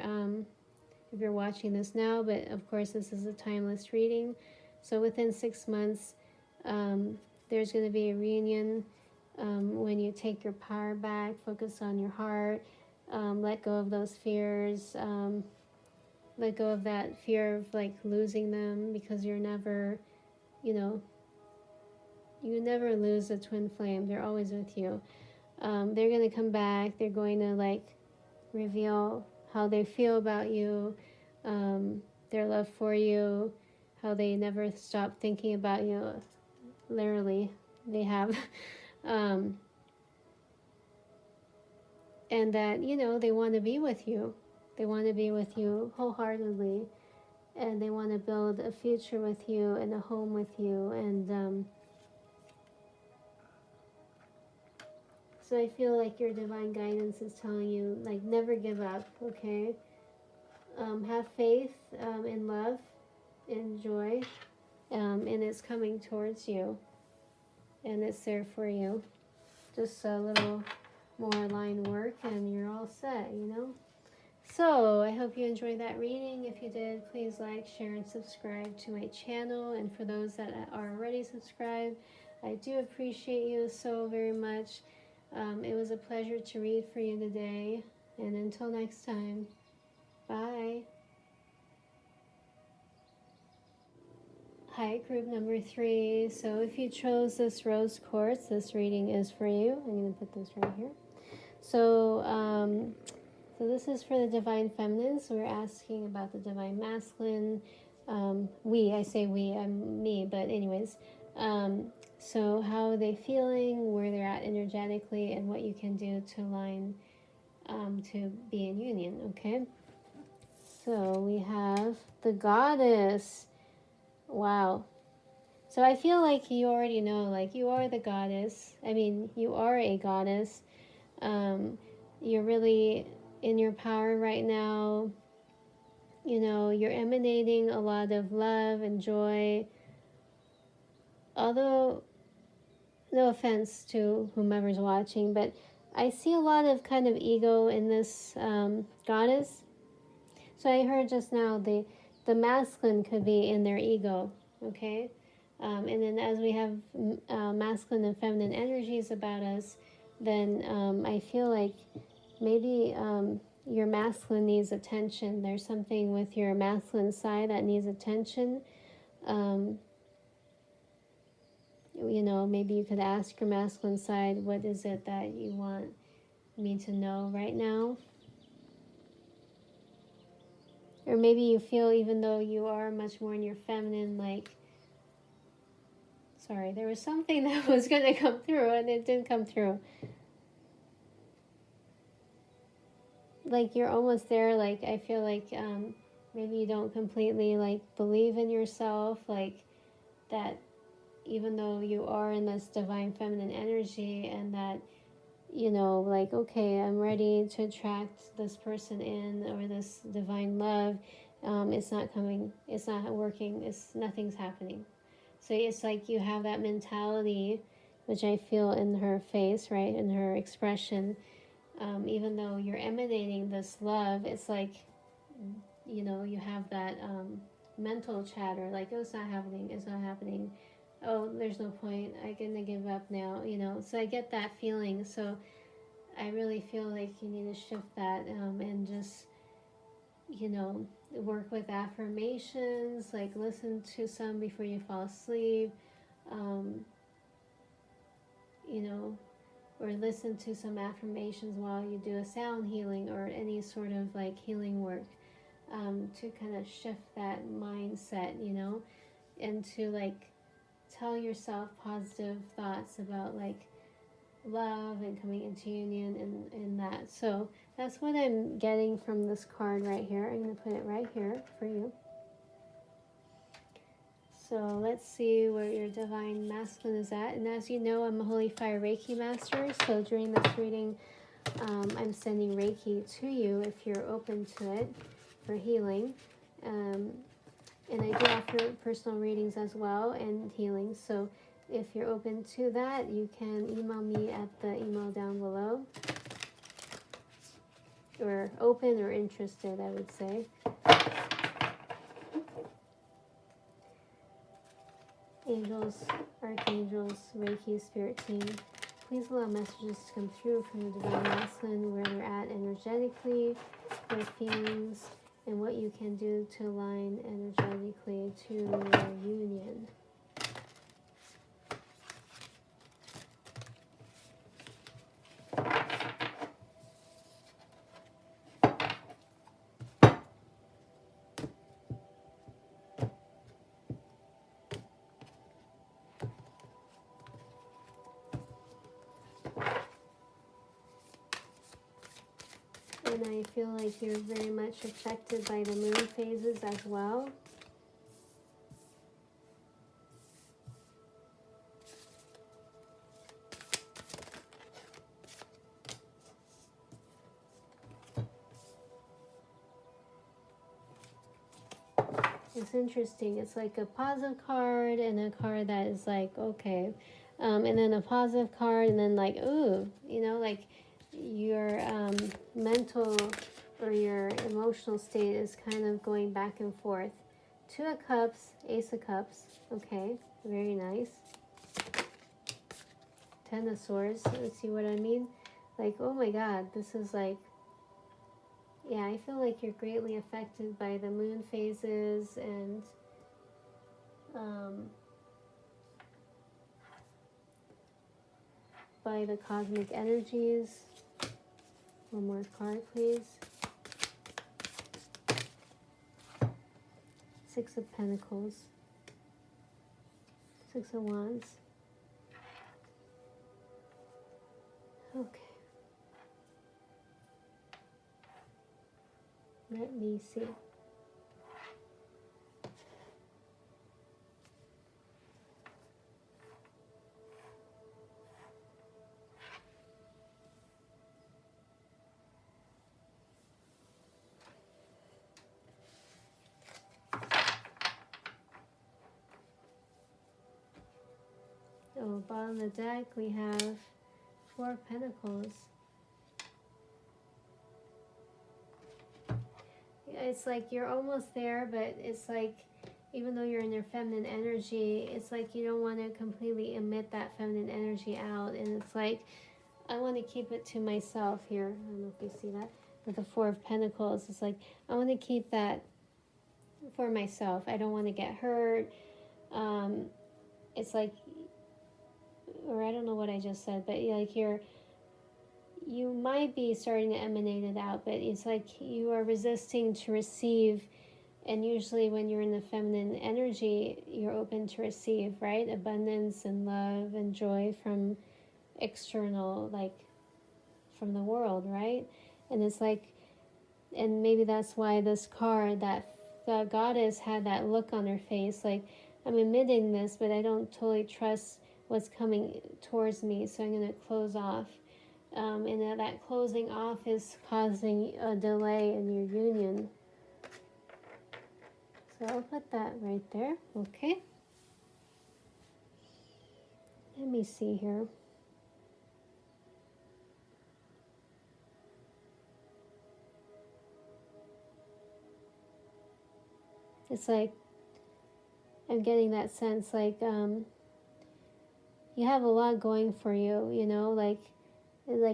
if you're watching this now, but of course this is a timeless reading. So within 6 months, there's going to be a reunion when you take your power back, focus on your heart, let go of those fears, let go of that fear of like losing them, because you're never, you know, you never lose a twin flame. They're always with you. They're going to come back. They're going to like reveal how they feel about you, their love for you, how they never stop thinking about you. Literally, they have. And that, you know, they want to be with you. They want to be with you wholeheartedly. And they want to build a future with you and a home with you. And so I feel like your divine guidance is telling you, like, never give up, okay? Have faith in love, in joy, and it's coming towards you. And it's there for you. Just a little more line work and you're all set, you know? So I hope you enjoyed that reading. If you did, please like, share, and subscribe to my channel. And for those that are already subscribed, I do appreciate you so very much. It was a pleasure to read for you today. And until next time, bye. Hi, group number 3. So if you chose this rose quartz, this reading is for you. I'm going to put this right here. So, so this is for the divine feminine. So we're asking about the divine masculine. I say we, I'm me, but anyways. So how are they feeling, where they're at energetically, and what you can do to align to be in union, okay? So we have the goddess. Wow. So I feel like you already know, like you are the goddess. I mean, you are a goddess. You're really in your power right now. You know, you're emanating a lot of love and joy. Although, no offense to whomever's watching, but I see a lot of kind of ego in this goddess. So I heard just now the masculine could be in their ego, okay? And then as we have masculine and feminine energies about us, then I feel like maybe your masculine needs attention. There's something with your masculine side that needs attention. You know, maybe you could ask your masculine side, what is it that you want me to know right now? Or maybe you feel, even though you are much more in your feminine, like, sorry, there was something that was going to come through and it didn't come through. Like you're almost there, like I feel like maybe you don't completely like believe in yourself, like that even though you are in this divine feminine energy, and that, you know, like, okay, I'm ready to attract this person in, or this divine love, it's not coming, it's not working, nothing's happening. So it's like you have that mentality, which I feel in her face, right, in her expression. Even though you're emanating this love, it's like, you know, you have that mental chatter, like, oh, it's not happening, it's not happening. Oh, there's no point, I'm gonna give up now, you know. So I get that feeling. So I really feel like you need to shift that and just, you know, work with affirmations, like listen to some before you fall asleep, you know, or listen to some affirmations while you do a sound healing or any sort of like healing work, to kind of shift that mindset, you know, and to like tell yourself positive thoughts about like love and coming into union and that. So that's what I'm getting from this card right here. I'm going to put it right here for you. So let's see where your divine masculine is at. And as you know, I'm a Holy Fire Reiki Master. So during this reading, I'm sending Reiki to you if you're open to it for healing. And I do offer personal readings as well and healings. So if you're open to that, you can email me at the email down below. or open or interested, I would say. Angels, archangels, Reiki, spirit team, please allow messages to come through from the divine masculine where they're at energetically, their feelings, and what you can do to align energetically to your union. And I feel like you're very much affected by the moon phases as well. It's interesting. It's like a positive card and a card that is like, okay. And then a positive card and then like, ooh, you know, like your mental or your emotional state is kind of going back and forth. Two of Cups, Ace of Cups. Okay, very nice. Ten of Swords. Let's see what I mean. Like, oh my God, this is like, yeah, I feel like you're greatly affected by the moon phases and by the cosmic energies. One more card, please. Six of Pentacles. Six of Wands. Okay. Let me see. Oh, bottom of the deck we have Four of Pentacles. It's like you're almost there, but it's like even though you're in your feminine energy, it's like you don't want to completely emit that feminine energy out. And it's like, I want to keep it to myself here. I don't know if you see that. With the Four of Pentacles, it's like, I want to keep that for myself. I don't want to get hurt. It's like, or I don't know what I just said, but like you might be starting to emanate it out, but it's like you are resisting to receive. And usually when you're in the feminine energy, you're open to receive, right? Abundance and love and joy from external, like from the world, right? And it's like, and maybe that's why this card, that the goddess had that look on her face, like, I'm emitting this, but I don't totally trust what's coming towards me, so I'm going to close off. And that closing off is causing a delay in your union. So I'll put that right there. Okay. Let me see here. It's like, I'm getting that sense like you have a lot going for you, you know, like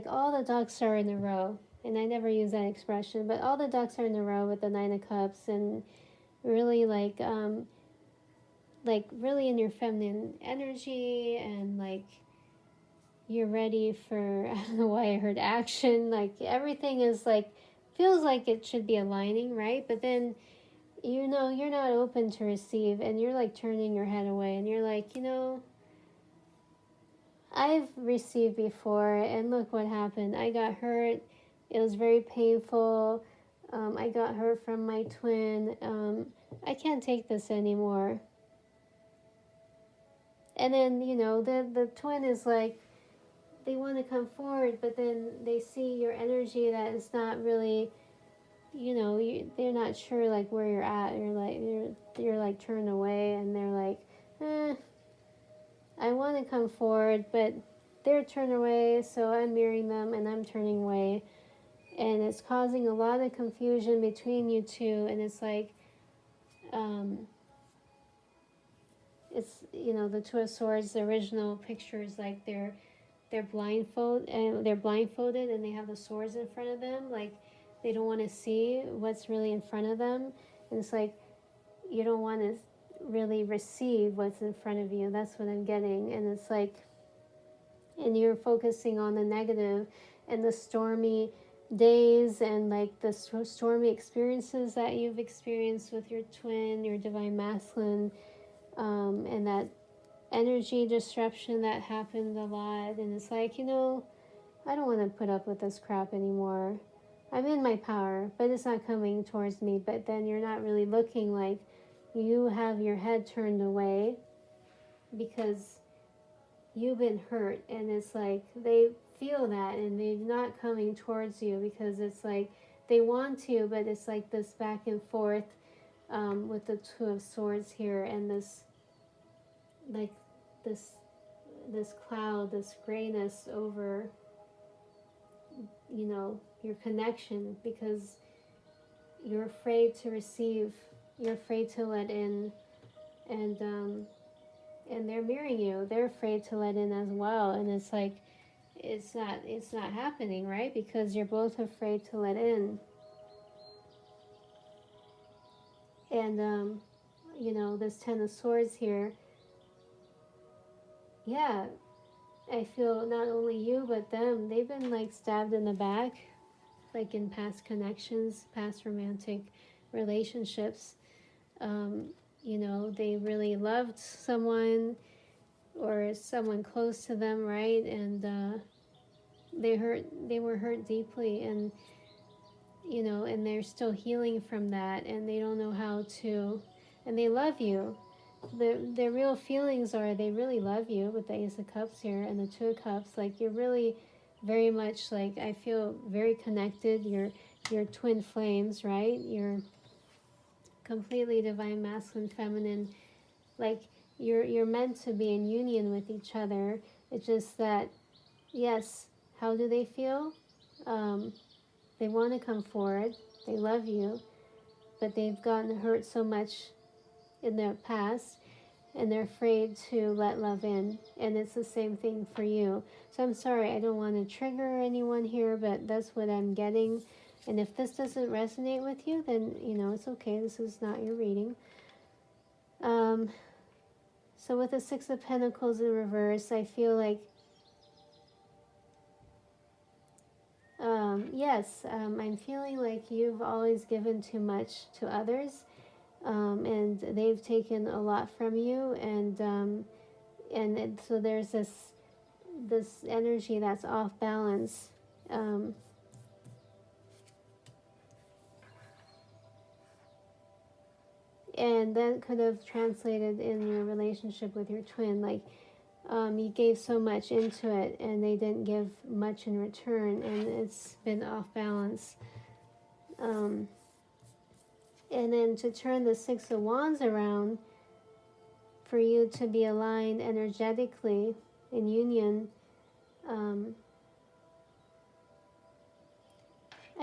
all the ducks are in a row. And I never use that expression, but all the ducks are in a row with the Nine of Cups, and really like really in your feminine energy, and like you're ready for, I don't know why I heard action, like everything is like, feels like it should be aligning, right? But then, you know, you're not open to receive, and you're like turning your head away, and you're like, you know, I've received before, and look what happened. I got hurt. It was very painful. I got hurt from my twin. I can't take this anymore. And then, you know, the twin is like, they want to come forward, but then they see your energy that is not really, you know, they're not sure like where you're at. You're like turned away, and they're like, I want to come forward, but they're turned away, so I'm mirroring them and I'm turning away. and it's causing a lot of confusion between you two. And it's like, it's, you know, the Two of Swords, the original picture is like they're blindfolded and they have the swords in front of them, like they don't want to see what's really in front of them. And it's like you don't want to really receive what's in front of you. That's what I'm getting. And it's like, and you're focusing on the negative and the stormy days and like the stormy experiences that you've experienced with your twin, your divine masculine, and that energy disruption that happened a lot. And it's like, you know, I don't want to put up with this crap anymore. I'm in my power, but it's not coming towards me. But then you're not really looking, like you have your head turned away because you've been hurt. And it's like they feel that and they're not coming towards you because it's like they want to, but it's like this back and forth with the Two of Swords here, and this like this cloud, this grayness over, you know, your connection, because you're afraid to receive, you're afraid to let in, and they're mirroring you. They're afraid to let in as well, and it's like it's not happening, right? Because you're both afraid to let in, and you know, this Ten of Swords here. Yeah, I feel not only you but them, they've been like stabbed in the back, like in past connections, past romantic relationships. You know, they really loved someone or someone close to them, right? And they were hurt deeply, and you know, and they're still healing from that, and they don't know how to, and they love you. Their real feelings are they really love you with the Ace of Cups here and the Two of Cups. Like you're really very much like, I feel very connected. You're twin flames, right? You're completely divine masculine, feminine. Like you're meant to be in union with each other. It's just that, yes, how do they feel? They want to come forward. They love you, but they've gotten hurt so much in their past, and they're afraid to let love in. And it's the same thing for you. So I'm sorry, I don't want to trigger anyone here, but that's what I'm getting. And if this doesn't resonate with you, then, you know, it's okay. This is not your reading. So with the Six of Pentacles in reverse, I feel like, yes, I'm feeling like you've always given too much to others. And they've taken a lot from you, and so there's this energy that's off balance, and that could have translated in your relationship with your twin, like you gave so much into it and they didn't give much in return, and it's been off balance. And then to turn the Six of Wands around, for you to be aligned energetically in union, I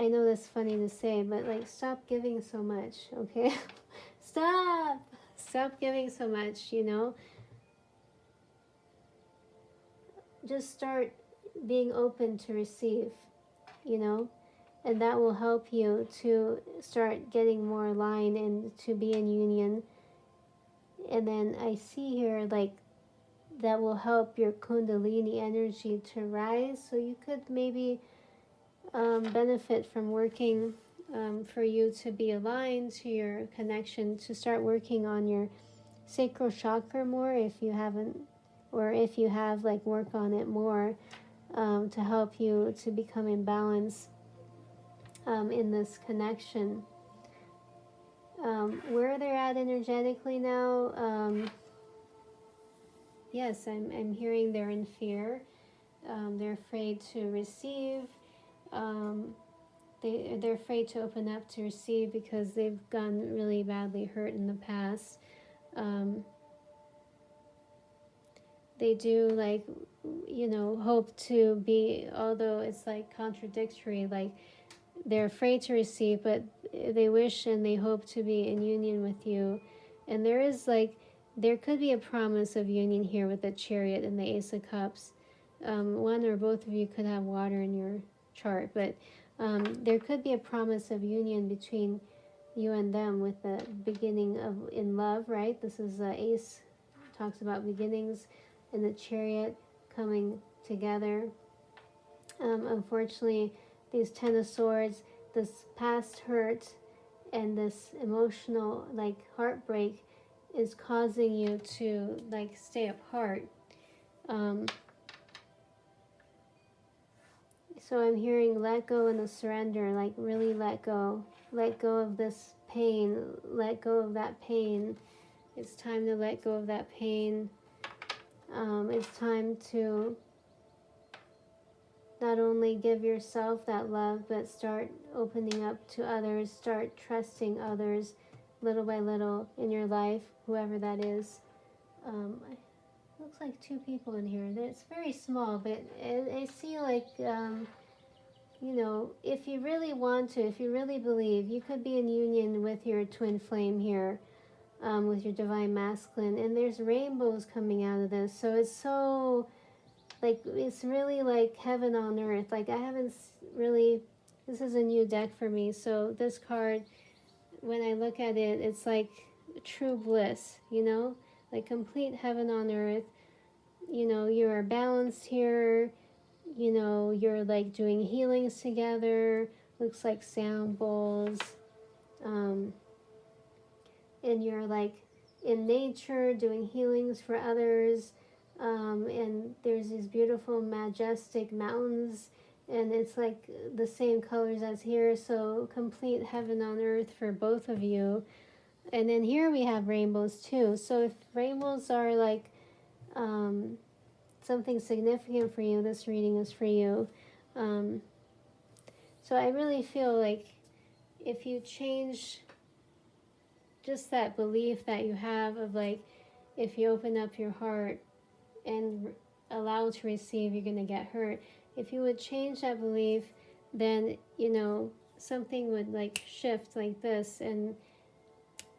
know that's funny to say, but like, stop giving so much, okay? Stop giving so much, you know? Just start being open to receive, you know? And that will help you to start getting more aligned and to be in union. And then I see here, like, that will help your Kundalini energy to rise. So you could maybe benefit from working for you to be aligned to your connection, to start working on your sacral chakra more if you haven't, or if you have, like, work on it more to help you to become in balance in this connection. Where they're at energetically now, yes, I'm hearing they're in fear. They're afraid to receive. They're afraid to open up to receive because they've gotten really badly hurt in the past. They do, like, you know, hope to be, although it's like contradictory, like they're afraid to receive, but they wish and they hope to be in union with you. And there is there could be a promise of union here with the Chariot and the Ace of Cups. One or both of you could have water in your chart, but there could be a promise of union between you and them with the beginning of in love, right? This is Ace, talks about beginnings, and the Chariot coming together. Unfortunately, these Ten of Swords, this past hurt and this emotional heartbreak is causing you to stay apart. So I'm hearing let go and the surrender, really let go of this pain, let go of that pain. It's time to let go of that pain. It's time to not only give yourself that love, but start opening up to others, start trusting others little by little in your life, whoever that is. Looks like two people in here. It's very small, but I see if you really want to, if you really believe, you could be in union with your twin flame here, with your divine masculine, and there's rainbows coming out of this. So it's so it's really like heaven on earth. I haven't really, this is a new deck for me, so this card, when I look at it, it's like true bliss, complete heaven on earth. You are balanced here, you're doing healings together, looks like sound bowls, and you're in nature doing healings for others. And there's these beautiful majestic mountains, and it's the same colors as here, so complete heaven on earth for both of you. And then here we have rainbows too. So if rainbows are something significant for you, this reading is for you. So I really feel if you change just that belief that you have of if you open up your heart and allow to receive, you're going to get hurt. If you would change that belief, then, something would shift like this, and,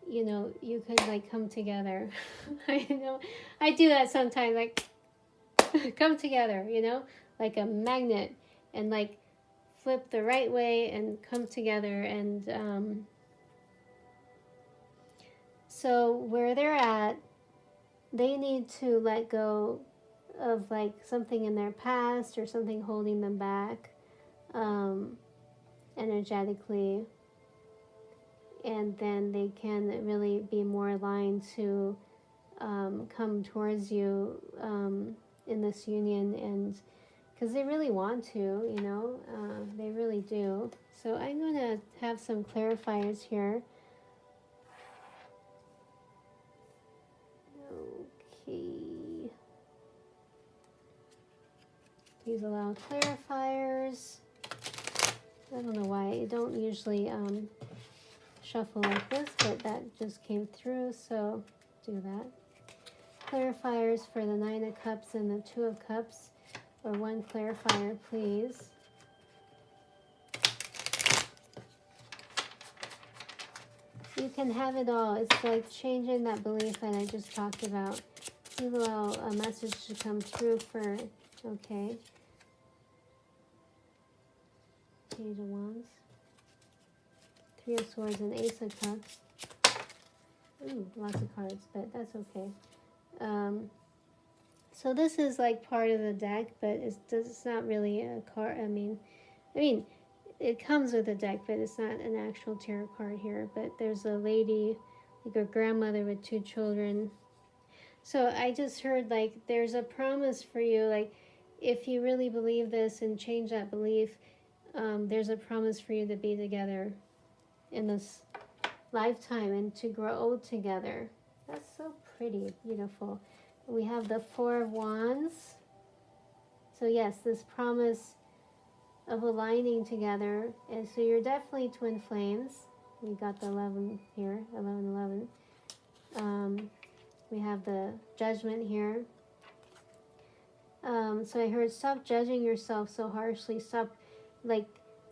you could come together. I know, I do that sometimes, come together, like a magnet, and flip the right way and come together. And so where they're at, they need to let go of something in their past or something holding them back energetically, and then they can really be more aligned to come towards you in this union, and because they really want to, they really do. So I'm going to have some clarifiers here. Okay. Please allow clarifiers. I don't know why I don't usually shuffle like this, but that just came through, so do that. Clarifiers for the Nine of Cups and the Two of Cups, or one clarifier, please. You can have it all. It's changing that belief that I just talked about. Please allow a message to come through for, okay. Page of Wands. Three of Swords and Ace of Cups. Ooh, lots of cards, but that's okay. So this is part of the deck, but it's not really a card. I mean, it comes with a deck, but it's not an actual tarot card here. But there's a lady, a grandmother with two children. So I just heard there's a promise for you. If you really believe this and change that belief, there's a promise for you to be together in this lifetime and to grow old together. That's so pretty, beautiful. We have the Four of Wands. So yes, this promise of aligning together. And so you're definitely twin flames. We got the 11 here, 11. We have the Judgment here. So I heard, stop judging yourself so harshly. Stop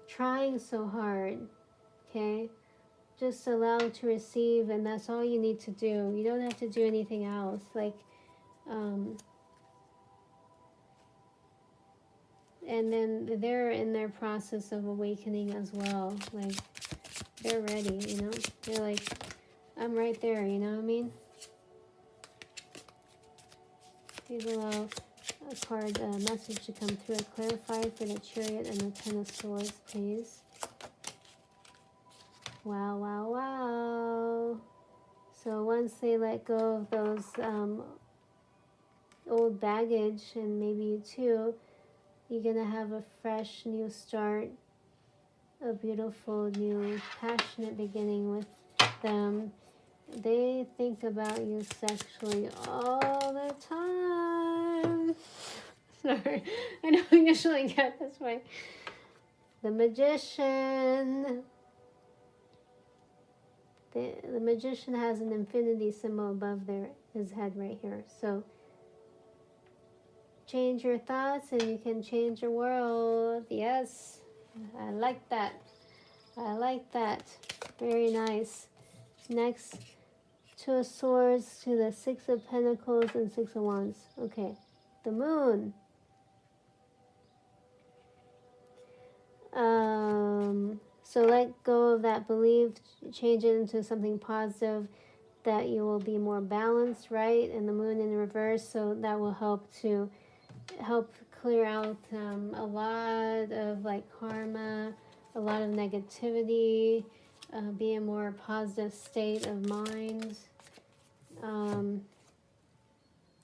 trying so hard, okay? Just allow to receive, and that's all you need to do. You don't have to do anything else. Like, and then they're in their process of awakening as well. Like, they're ready, you know? They're like, I'm right there, you know what I mean? Please allow a card, a message to come through. Clarify for the Chariot and the Ten of Swords, please. Wow, wow, wow. So once they let go of those old baggage, and maybe you too, you're going to have a fresh new start, a beautiful new passionate beginning with them. They think about you sexually all the time. Sorry, I don't usually get this way. The Magician. The Magician has an infinity symbol above his head right here. So change your thoughts and you can change your world. Yes, I like that. I like that. Very nice. Next, Two of Swords to the Six of Pentacles and Six of Wands. Okay, the Moon. So let go of that belief, change it into something positive, that you will be more balanced, right? And the Moon in reverse, so that will help clear out a lot of like karma, a lot of negativity, be a more positive state of mind.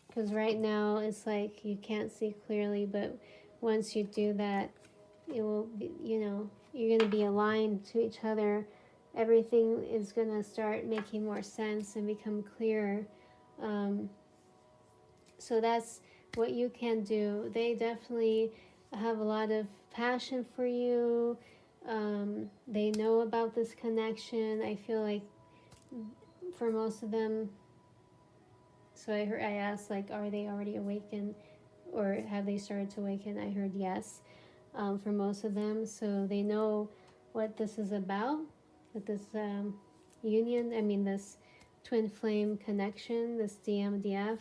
Because right now it's like you can't see clearly, but once you do that, it will be, you're going to be aligned to each other. Everything is going to start making more sense and become clearer. So that's what you can do. They definitely have a lot of passion for you. They know about this connection. I feel like for most of them, so I asked, like, are they already awakened or have they started to awaken? I heard yes, for most of them. So they know what this is about, with this union, this twin flame connection, this DMDF.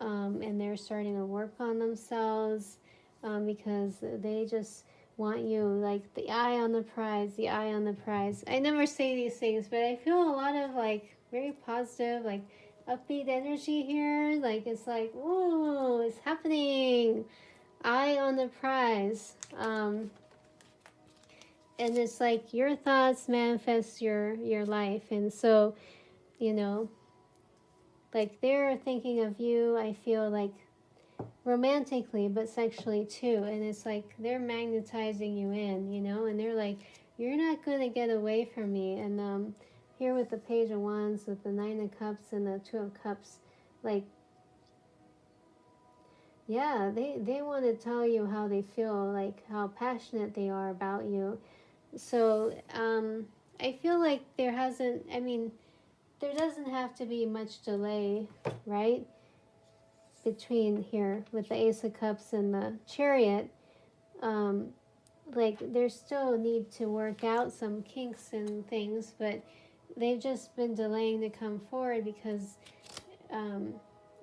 And they're starting to work on themselves because they just want you, like, the eye on the prize, the eye on the prize. I never say these things, but I feel a lot of, like, very positive, like, upbeat energy here. Like, it's like, whoa, it's happening. Eye on the prize. And it's like your thoughts manifest your life. And so, like, they're thinking of you, I feel like, romantically, but sexually too. And it's like they're magnetizing you in, and they're like, you're not going to get away from me. And here with the Page of Wands, with the Nine of Cups and the Two of Cups, like, yeah, they want to tell you how they feel, like how passionate they are about you. So I feel like there doesn't have to be much delay, right? Between here with the Ace of Cups and the Chariot, like, there still need to work out some kinks and things, but they've just been delaying to come forward because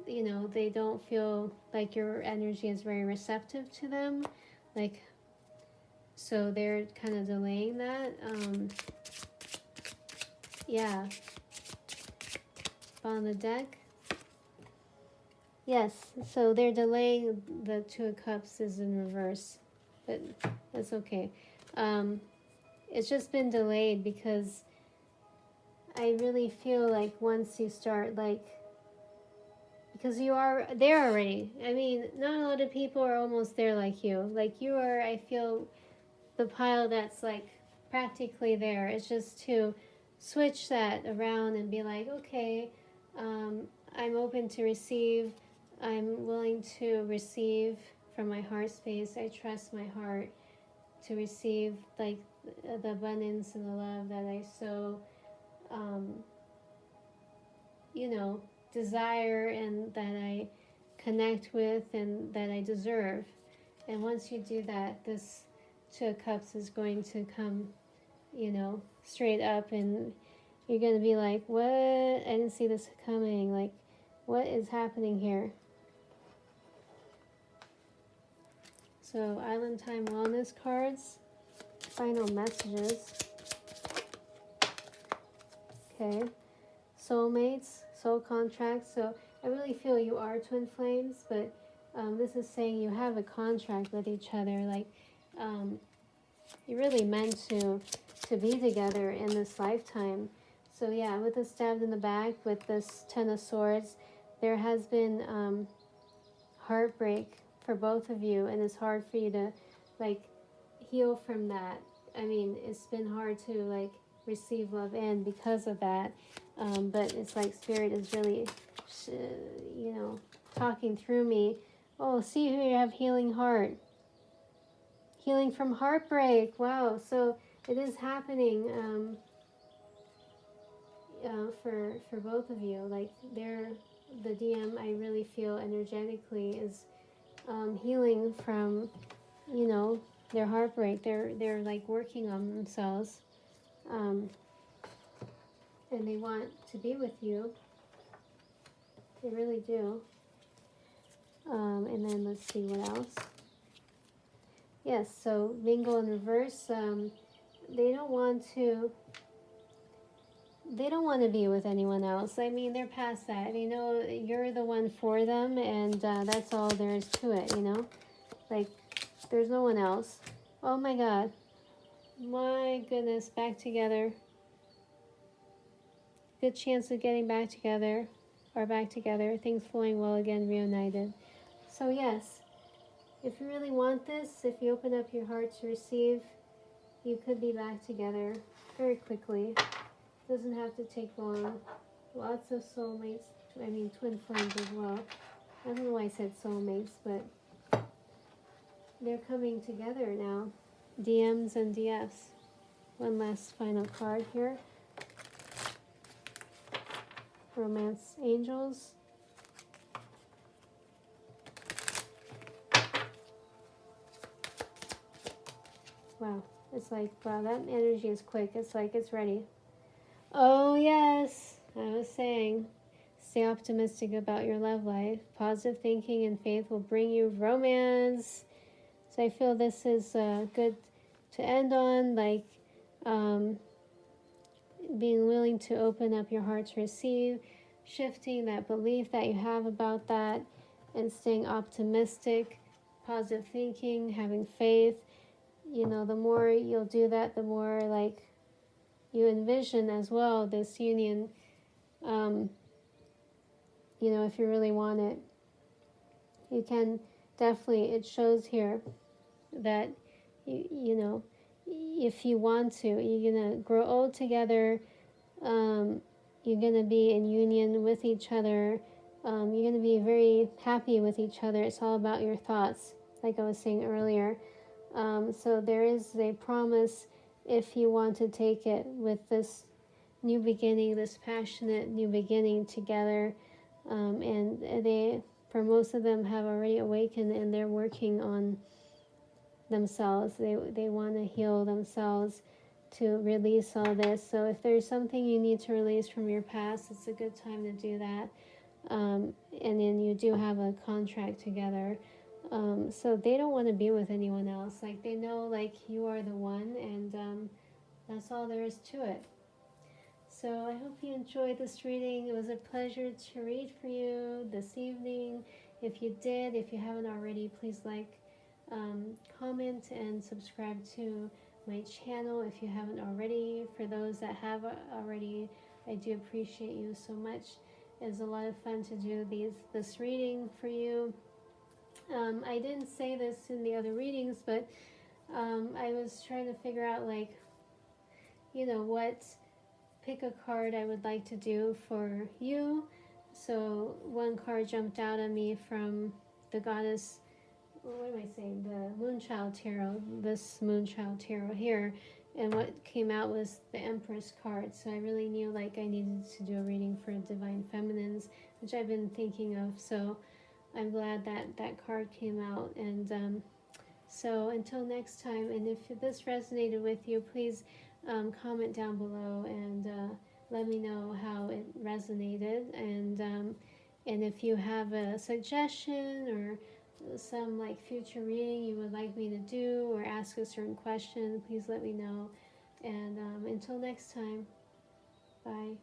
they don't feel like your energy is very receptive to them, like, so they're kind of delaying that. Yeah, on the deck. Yes, so they're delaying. The Two of Cups is in reverse, but that's okay. It's just been delayed because I really feel like once you start, like, because you are there already. Not a lot of people are almost there like you. Like, you are, I feel, the pile that's, like, practically there. It's just to switch that around and be like, okay, I'm open to receive. I'm willing to receive from my heart space. I trust my heart to receive, like, the abundance and the love that I so, desire, and that I connect with, and that I deserve. And once you do that, this Two of Cups is going to come, you know, straight up, and you're going to be like, what? I didn't see this coming. Like, what is happening here? So, Island Time Wellness cards, final messages. Okay, soulmates, soul contracts. So, I really feel you are twin flames, but this is saying you have a contract with each other. Like, you're really meant to be together in this lifetime. So yeah, with the stabbed in the back, with this Ten of Swords, there has been heartbreak for both of you, and it's hard for you to like heal from that. I mean, it's been hard to like receive love in because of that. But it's like Spirit is really, you know, talking through me. Oh, see here you have healing heart. Healing from heartbreak. Wow. So it is happening for both of you. Like the DM, I really feel energetically is healing from, you know, their heartbreak. They're like working on themselves, and they want to be with you. They really do. And then let's see what else. Yes, so mingle in reverse. They don't want to be with anyone else. I mean, they're past that. You know, you're the one for them, and that's all there is to it, you know? Like, there's no one else. Oh my God. My goodness, back together. Good chance of getting back together, or back together. Things flowing well again, reunited. So yes, if you really want this, if you open up your heart to receive, you could be back together very quickly. Doesn't have to take long. Lots of soulmates, I mean twin flames as well. I don't know why I said soulmates, but they're coming together now. DMs and DFs. One last final card here. Romance angels. Wow, it's like, wow, that energy is quick. It's like it's ready. Oh yes, I was saying, stay optimistic about your love life. Positive thinking and faith will bring you romance. So I feel this is good to end on, like being willing to open up your heart to receive, shifting that belief that you have about that, and staying optimistic, positive thinking, having faith. You know, the more you'll do that, the more like you envision as well this union. You know, if you really want it, you can definitely, it shows here that you know, if you want to, you're gonna grow old together. You're gonna be in union with each other. You're gonna be very happy with each other. It's all about your thoughts, like I was saying earlier. So there is a promise, if you want to take it, with this new beginning, this passionate new beginning together. And they, for most of them, have already awakened, and they're working on themselves. They want to heal themselves, to release all this. So if there's something you need to release from your past, it's a good time to do that. And then you do have a contract together. So they don't want to be with anyone else. Like, they know, like, you are the one, and that's all there is to it. So I hope you enjoyed this reading. It was a pleasure to read for you this evening. If you did, if you haven't already, please like, comment, and subscribe to my channel if you haven't already. For those that have already, I do appreciate you so much. It's a lot of fun to do this reading for you. I didn't say this in the other readings, but I was trying to figure out, like, you know, pick a card I would like to do for you. So one card jumped out at me from the goddess, what am I saying, the Moonchild Tarot, this Moonchild Tarot here, and what came out was the Empress card. So I really knew, like, I needed to do a reading for Divine Feminines, which I've been thinking of. So I'm glad that that card came out. And So until next time, and if this resonated with you, please comment down below and let me know how it resonated. And if you have a suggestion or some like future reading you would like me to do or ask a certain question, please let me know. And until next time, bye.